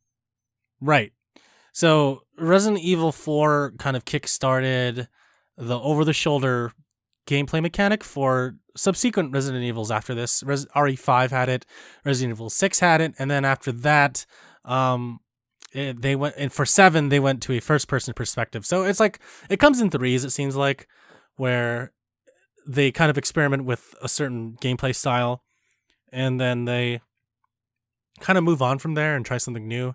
Right. So Resident Evil 4 kind of kickstarted the over-the-shoulder gameplay mechanic for subsequent Resident Evils after this. RE5 had it, Resident Evil 6 had it, and then after that, they went, and for 7 they went to a first-person perspective. So it's like it comes in threes. It seems like where they kind of experiment with a certain gameplay style, and then they kind of move on from there and try something new.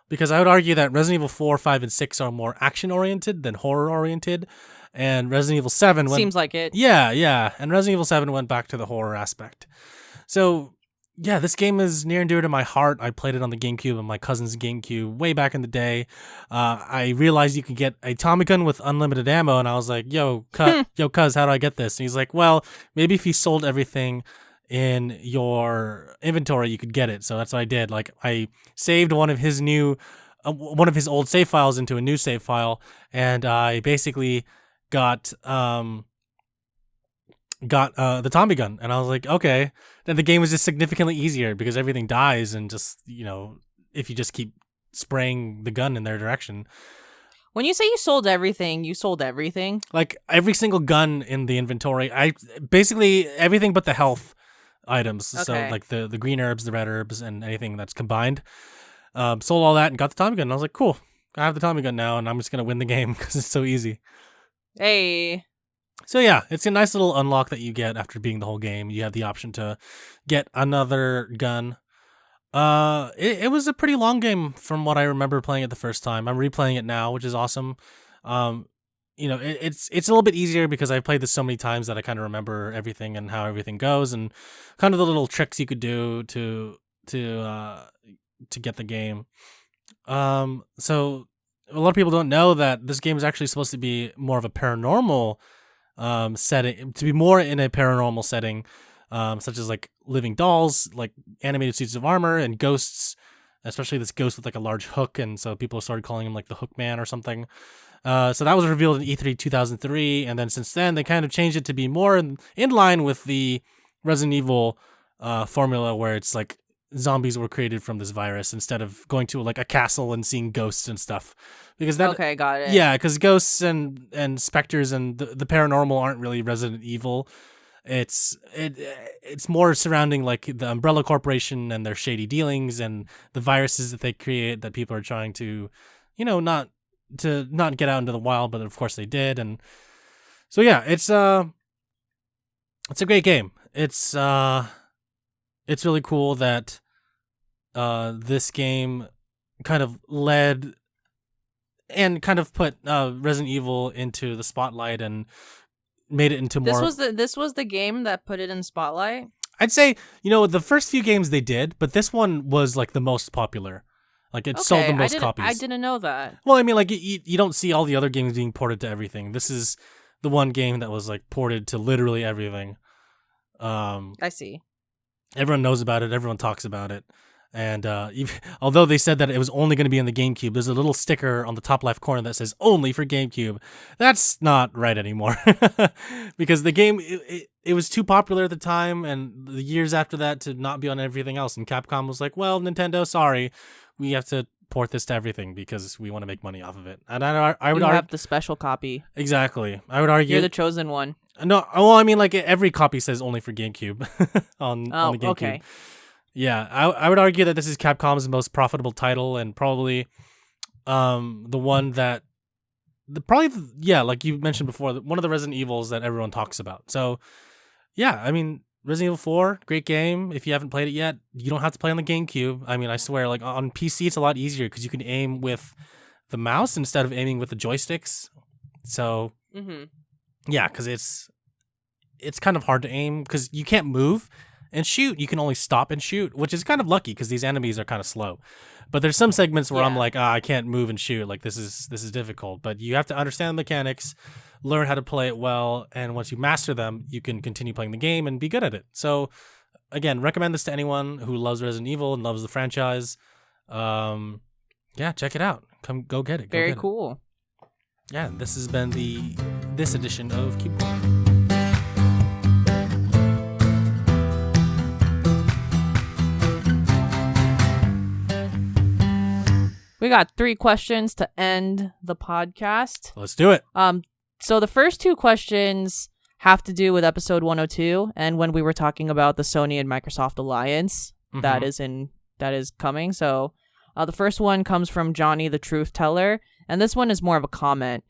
Because I would argue that Resident Evil 4, 5, and 6 are more action-oriented than horror-oriented, and Resident Evil 7 went... Seems like it. Yeah, and Resident Evil 7 went back to the horror aspect. So, yeah, this game is near and dear to my heart. I played it on the GameCube and my cousin's GameCube way back in the day. I realized you could get a Tommy gun with unlimited ammo, and I was like, yo, cuz, how do I get this? And he's like, well, maybe if you sold everything in your inventory, you could get it. So that's what I did. Like, I saved one of his old save files into a new save file, and I basically got the Tommy gun, and I was like, okay. Then the game was just significantly easier because everything dies, and just, if you just keep spraying the gun in their direction. When you say you sold everything, you sold everything? Like every single gun in the inventory. I basically everything but the health items. Okay. So like the green herbs, the red herbs, and anything that's combined. Sold all that and got the Tommy gun. And I was like, cool. I have the Tommy gun now, and I'm just gonna win the game because it's so easy. Hey. So yeah, it's a nice little unlock that you get after beating the whole game. You have the option to get another gun. It was a pretty long game from what I remember playing it the first time. I'm replaying it now, which is awesome. It's a little bit easier because I've played this so many times that I kind of remember everything and how everything goes and kind of the little tricks you could do to get the game. So a lot of people don't know that this game is actually supposed to be more of a paranormal setting, to be more in a paranormal setting, such as like living dolls, like animated suits of armor, and ghosts, especially this ghost with like a large hook, and so people started calling him like the Hook Man or something. So that was revealed in E3 2003, and then since then they kind of changed it to be more in line with the Resident Evil formula, where it's like zombies were created from this virus instead of going to like a castle and seeing ghosts and stuff. Because that, okay, got it. Yeah, because ghosts and specters and the paranormal aren't really Resident Evil. It's more surrounding like the Umbrella Corporation and their shady dealings and the viruses that they create that people are trying to, not get out into the wild, but of course they did. And so yeah, it's a great game. It's really cool that this game kind of led and kind of put Resident Evil into the spotlight and made it into more. This was the game that put it in spotlight? I'd say, the first few games they did, but this one was like the most popular. Like it sold the most copies. I didn't know that. Well, I mean, like you don't see all the other games being ported to everything. This is the one game that was like ported to literally everything. I see. Everyone knows about it. Everyone talks about it. And although they said that it was only going to be in the GameCube, there's a little sticker on the top left corner that says only for GameCube. That's not right anymore because the game, it was too popular at the time and the years after that to not be on everything else. And Capcom was like, well, Nintendo, sorry, we have to port this to everything because we want to make money off of it. And I would have the special copy. Exactly. I would argue you're the chosen one. No, well, I mean, like every copy says only for GameCube on the GameCube. Okay. Yeah, I would argue that this is Capcom's most profitable title and probably the one that like you mentioned before, one of the Resident Evils that everyone talks about. So yeah, I mean, Resident Evil 4, great game. If you haven't played it yet, you don't have to play on the GameCube. I mean, I swear, like on PC, it's a lot easier because you can aim with the mouse instead of aiming with the joysticks. So yeah, because it's kind of hard to aim because you can't move and shoot. You can only stop and shoot, which is kind of lucky because these enemies are kind of slow. But there's some segments where I'm like, I can't move and shoot. Like this is difficult. But you have to understand the mechanics, learn how to play it well, and once you master them, you can continue playing the game and be good at it. So again, recommend this to anyone who loves Resident Evil and loves the franchise. Yeah, check it out. Go get it. Very cool. Yeah, this has been this edition of Cube Core. We got 3 questions to end the podcast. Let's do it. So the first 2 questions have to do with episode 102 and when we were talking about the Sony and Microsoft alliance that is coming. So the first one comes from Johnny the Truth Teller, and this one is more of a comment,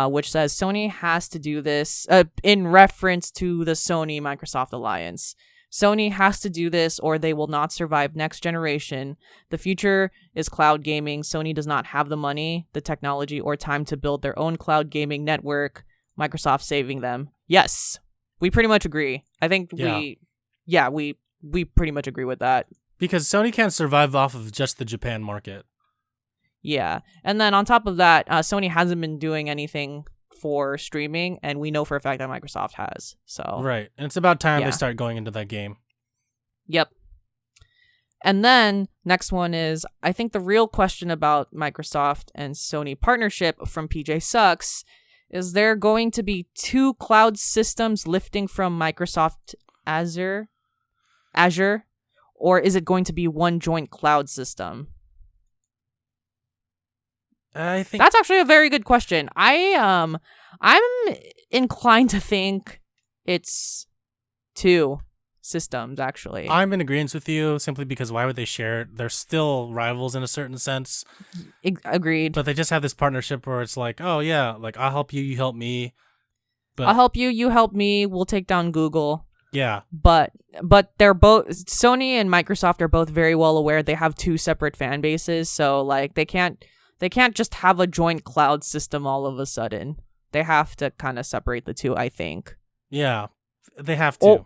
which says Sony has to do this in reference to the Sony Microsoft alliance. Sony has to do this or they will not survive next generation. The future is cloud gaming. Sony does not have the money, the technology, or time to build their own cloud gaming network. Microsoft saving them. Yes, we pretty much agree. I think we pretty much agree with that. Because Sony can't survive off of just the Japan market. Yeah. And then on top of that, Sony hasn't been doing anything for streaming, and we know for a fact that Microsoft has. So right. And it's about time they start going into that game. Yep. And then next one is, I think the real question about Microsoft and Sony partnership from PJ Sucks is there going to be 2 cloud systems lifting from Microsoft Azure, or is it going to be one joint cloud system? I think that's actually a very good question. I'm inclined to think it's 2 systems, actually. I'm in agreement with you simply because why would they share it? They're still rivals in a certain sense. Agreed. But they just have this partnership where it's like, oh yeah, like I'll help you, you help me. I'll help you, you help me, we'll take down Google. Yeah. But they're both, Sony and Microsoft are both very well aware they have 2 separate fan bases, so like they can't just have a joint cloud system all of a sudden. They have to kind of separate the 2, I think. Yeah, they have to.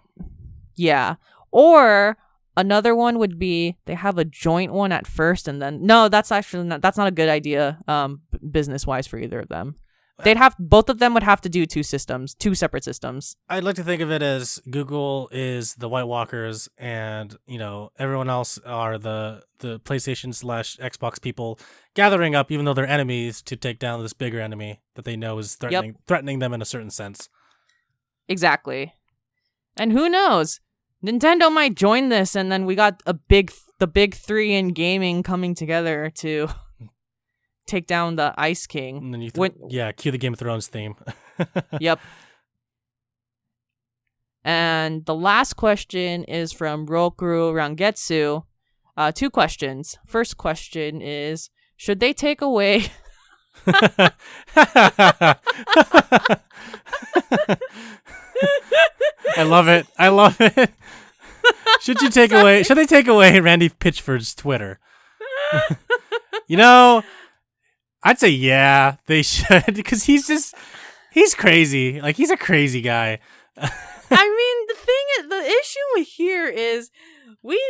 Yeah. Or another one would be they have a joint one at first and then... No, that's not a good idea business-wise for either of them. Both of them would have to do 2 systems, 2 separate systems. I'd like to think of it as Google is the White Walkers and, everyone else are the PlayStation/Xbox people gathering up, even though they're enemies, to take down this bigger enemy that they know is threatening them in a certain sense. Exactly. And who knows? Nintendo might join this and then we got the big 3 in gaming coming together to... take down the Ice King. And then cue the Game of Thrones theme. Yep. And the last question is from Rokuru Rangetsu. 2 questions. First question is, should they take away... I love it. Should they take away Randy Pitchford's Twitter? I'd say yeah, they should, because he's crazy. Like, he's a crazy guy. I mean, the issue here is we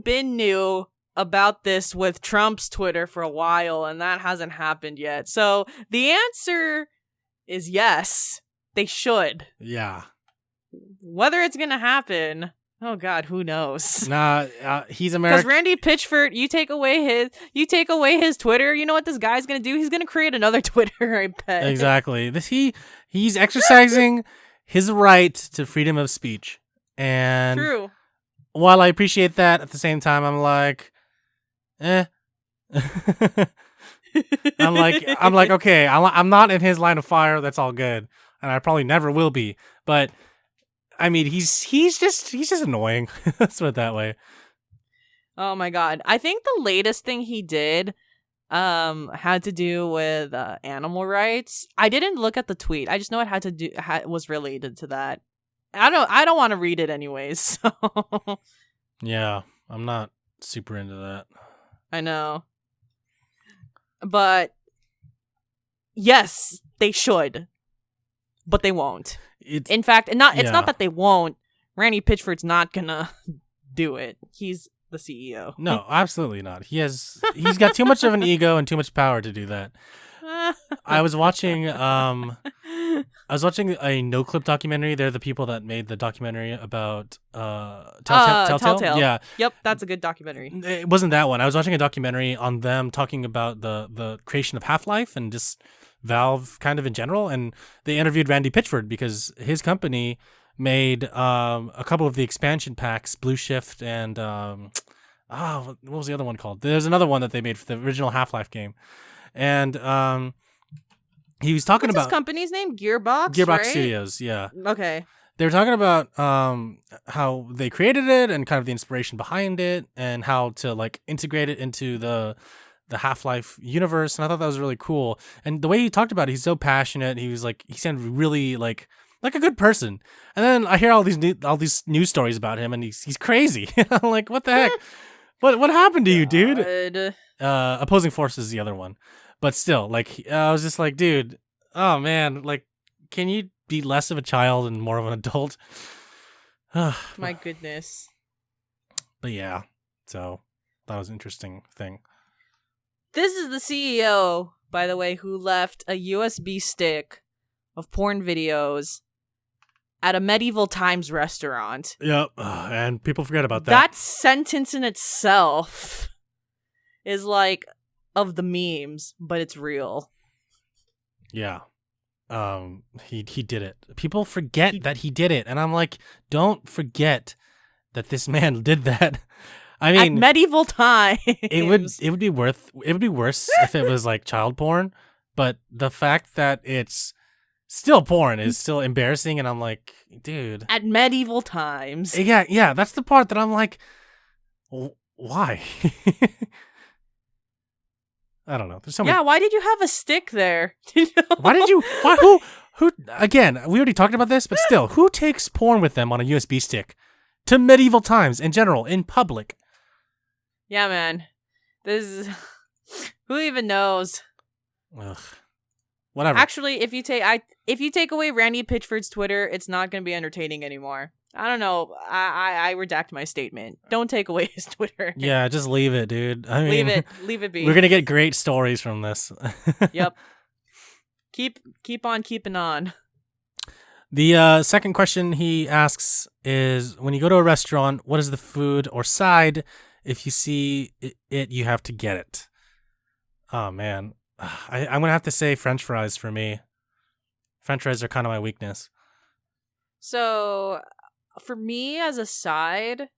been knew about this with Trump's Twitter for a while, and that hasn't happened yet. So the answer is yes, they should. Yeah. Whether it's gonna happen, oh God, who knows? Nah, he's American. Because Randy Pitchford, you take away his Twitter. You know what this guy's gonna do? He's gonna create another Twitter. I bet. Exactly. He's exercising his right to freedom of speech, and true. While I appreciate that, at the same time, I'm like, I'm like, okay, I'm not in his line of fire. That's all good, and I probably never will be. But I mean, he's just annoying. Let's put it that way. Oh my God. I think the latest thing he did had to do with animal rights. I didn't look at the tweet. I just know it was related to that. I don't want to read it anyways. So. Yeah, I'm not super into that. I know. But yes, they should. But they won't. In fact, it's not that they won't. Randy Pitchford's not gonna do it. He's the CEO. No, absolutely not. He's got too much of an ego and too much power to do that. I was watching a No-Clip documentary. They're the people that made the documentary about Telltale. Yeah. Yep, that's a good documentary. It wasn't that one. I was watching a documentary on them talking about the creation of Half-Life and just Valve kind of in general, and they interviewed Randy Pitchford because his company made a couple of the expansion packs, Blue Shift and what was the other one called? There's another one that they made for the original Half-Life game, and he was talking What's about his company's name? Gearbox, right? Studios. Yeah. Okay. They were talking about how they created it and kind of the inspiration behind it and how to like integrate it into the Half-Life universe, and I thought that was really cool. And the way he talked about it, he's so passionate. He sounded really like a good person. And then I hear all these news stories about him, and he's crazy. I'm like, what the heck? What happened to you, dude? Opposing Force is the other one, but still, like, I was just like, dude, oh man, like, can you be less of a child and more of an adult? My goodness. But yeah, so that was an interesting thing. This is the CEO, by the way, who left a USB stick of porn videos at a medieval times restaurant. Yep, and people forget about that. That sentence in itself is like of the memes, but it's real. Yeah. He did it. People forget that he did it, and I'm like, don't forget that this man did that. I mean, at medieval times. It would be worse if it was like child porn, but the fact that it's still porn is still embarrassing, and I'm like, dude. At medieval times. Yeah, that's the part that I'm like, why? I don't know. There's so many. Yeah, why did you have a stick there? Who again, we already talked about this, but still, who takes porn with them on a USB stick to medieval times in general, in public? Yeah, man. This is... Who even knows? Ugh. Whatever. Actually, if you take away Randy Pitchford's Twitter, it's not going to be entertaining anymore. I don't know. I redact my statement. Don't take away his Twitter. Yeah, just leave it, dude. I mean, leave it be. We're gonna get great stories from this. Yep. Keep on keeping on. The second question he asks is, when you go to a restaurant, what is the food or side? If you see it, you have to get it. Oh man, I'm gonna have to say French fries for me. French fries are kind of my weakness. So, for me as a side,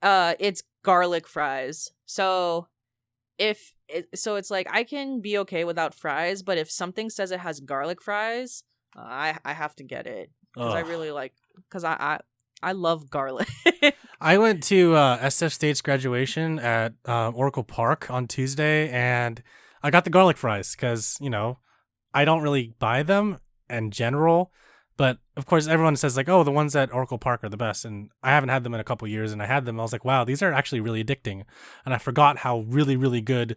it's garlic fries. So, it's like I can be okay without fries, but if something says it has garlic fries, I have to get it because I really like I love garlic. I went to SF State's graduation at Oracle Park on Tuesday, and I got the garlic fries because, you know, I don't really buy them in general. But, of course, everyone says, like, oh, the ones at Oracle Park are the best. And I haven't had them in a couple years, and I had them. I was like, wow, these are actually really addicting. And I forgot how really, really good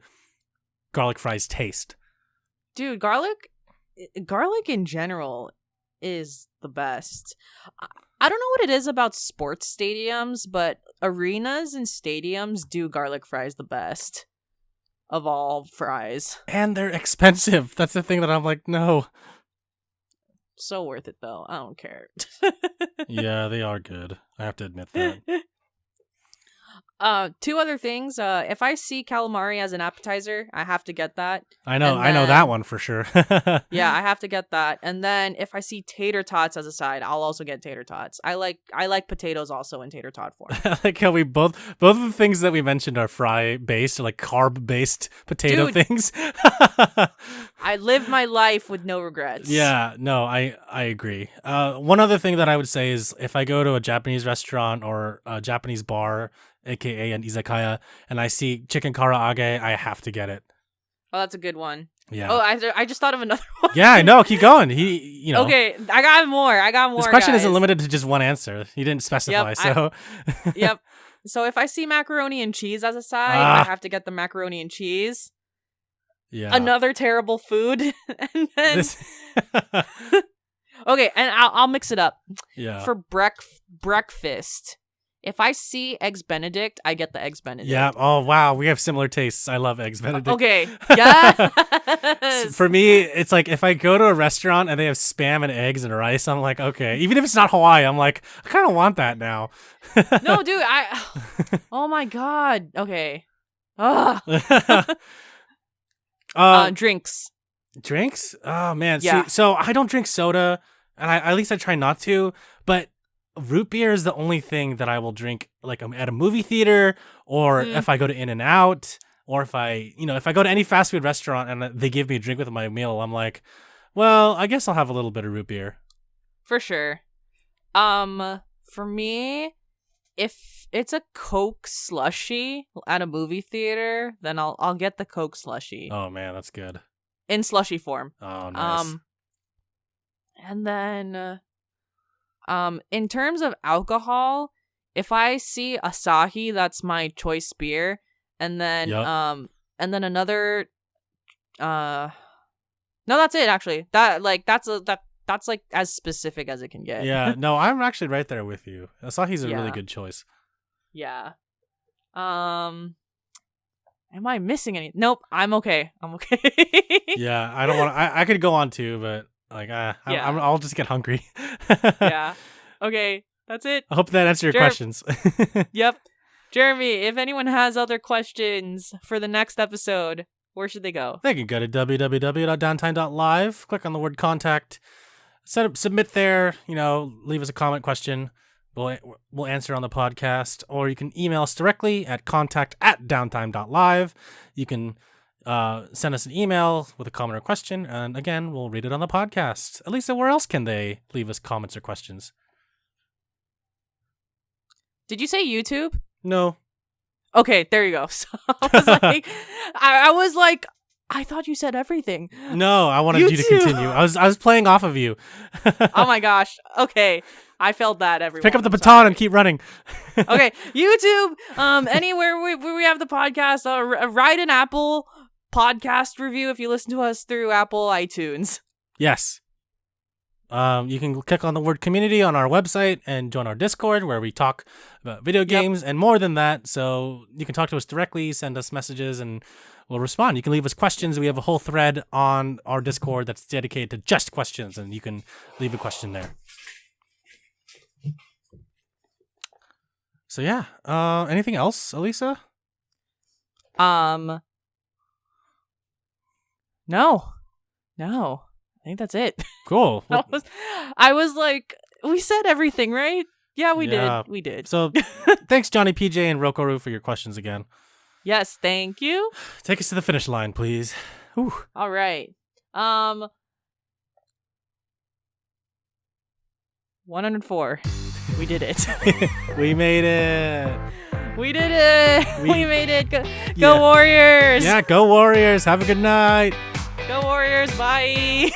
garlic fries taste. Dude, garlic in general is the best. I don't know what it is about sports stadiums, but arenas and stadiums do garlic fries the best of all fries. And they're expensive. That's the thing that I'm like, no. So worth it, though. I don't care. Yeah, they are good. I have to admit that. Two other things. If I see calamari as an appetizer, I have to get that. I know that one for sure. Yeah, I have to get that. And then if I see tater tots as a side, I'll also get tater tots. I like potatoes also in tater tot form. I like how we both of the things that we mentioned are fry based, or like carb based potato things. I live my life with no regrets. Yeah, no, I agree. One other thing that I would say is if I go to a Japanese restaurant or a Japanese bar, aka an izakaya, and I see chicken karaage, I have to get it. Oh, that's a good one. Yeah. Oh, I just thought of another one. Yeah, I know. Keep going. Okay, I got more. This question isn't limited to just one answer. He didn't specify, so. Yep. So if I see macaroni and cheese as a side, I have to get the macaroni and cheese. Yeah. Another terrible food, and then. Okay, and I'll mix it up. Yeah. For breakfast. If I see Eggs Benedict, I get the Eggs Benedict. Yeah. Oh, wow. We have similar tastes. I love Eggs Benedict. Okay. Yes. For me, it's like if I go to a restaurant and they have Spam and eggs and rice, I'm like, okay. Even if it's not Hawaii, I'm like, I kind of want that now. No, dude. Oh, my God. Okay. Drinks. Drinks? Oh man. Yeah. See, so I don't drink soda, and at least I try not to. But root beer is the only thing that I will drink, like I'm at a movie theater, or if I go to In-N-Out, or if I go to any fast food restaurant and they give me a drink with my meal, I'm like, well, I guess I'll have a little bit of root beer. For sure. For me, if it's a Coke slushie at a movie theater, then I'll get the Coke slushie. Oh man, that's good. In slushie form. Oh, nice. And then in terms of alcohol, if I see Asahi, that's my choice beer, and then another no, that's it actually. That's like as specific as it can get. Yeah, no, I'm actually right there with you. Asahi's a really good choice. Yeah. Am I missing any? Nope, I'm okay. Yeah, I don't want to. I could go on too, but like, I'll just get hungry. Yeah. Okay, that's it. I hope that answered your questions. Yep. Jeremy, if anyone has other questions for the next episode, where should they go? They can go to www.downtime.live, click on the word contact, submit there, leave us a comment question. We'll answer on the podcast, or you can email us directly at contact@downtime.live. You can send us an email with a comment or question, and again, we'll read it on the podcast. Alyssa, where else can they leave us comments or questions? Did you say YouTube? No. Okay, there you go. So I was like, I thought you said everything. No, I wanted you to continue. I was playing off of you. Oh my gosh. Okay. I felt that, everyone. Pick up the baton and keep running. Okay, YouTube, anywhere we have the podcast, write an Apple podcast review if you listen to us through Apple iTunes. Yes. You can click on the word community on our website and join our Discord where we talk about video games and more than that. So you can talk to us directly, send us messages, and we'll respond. You can leave us questions. We have a whole thread on our Discord that's dedicated to just questions, and you can leave a question there. So yeah, anything else, Alyssa? No. I think that's it. Cool. I was like, we said everything, right? Yeah, we did. So thanks, Johnny PJ and Rokoru, for your questions again. Yes, thank you. Take us to the finish line, please. Whew. All right. 104. We did it. We made it. We did it. We made it. Go Warriors. Yeah, go Warriors. Have a good night. Go Warriors. Bye.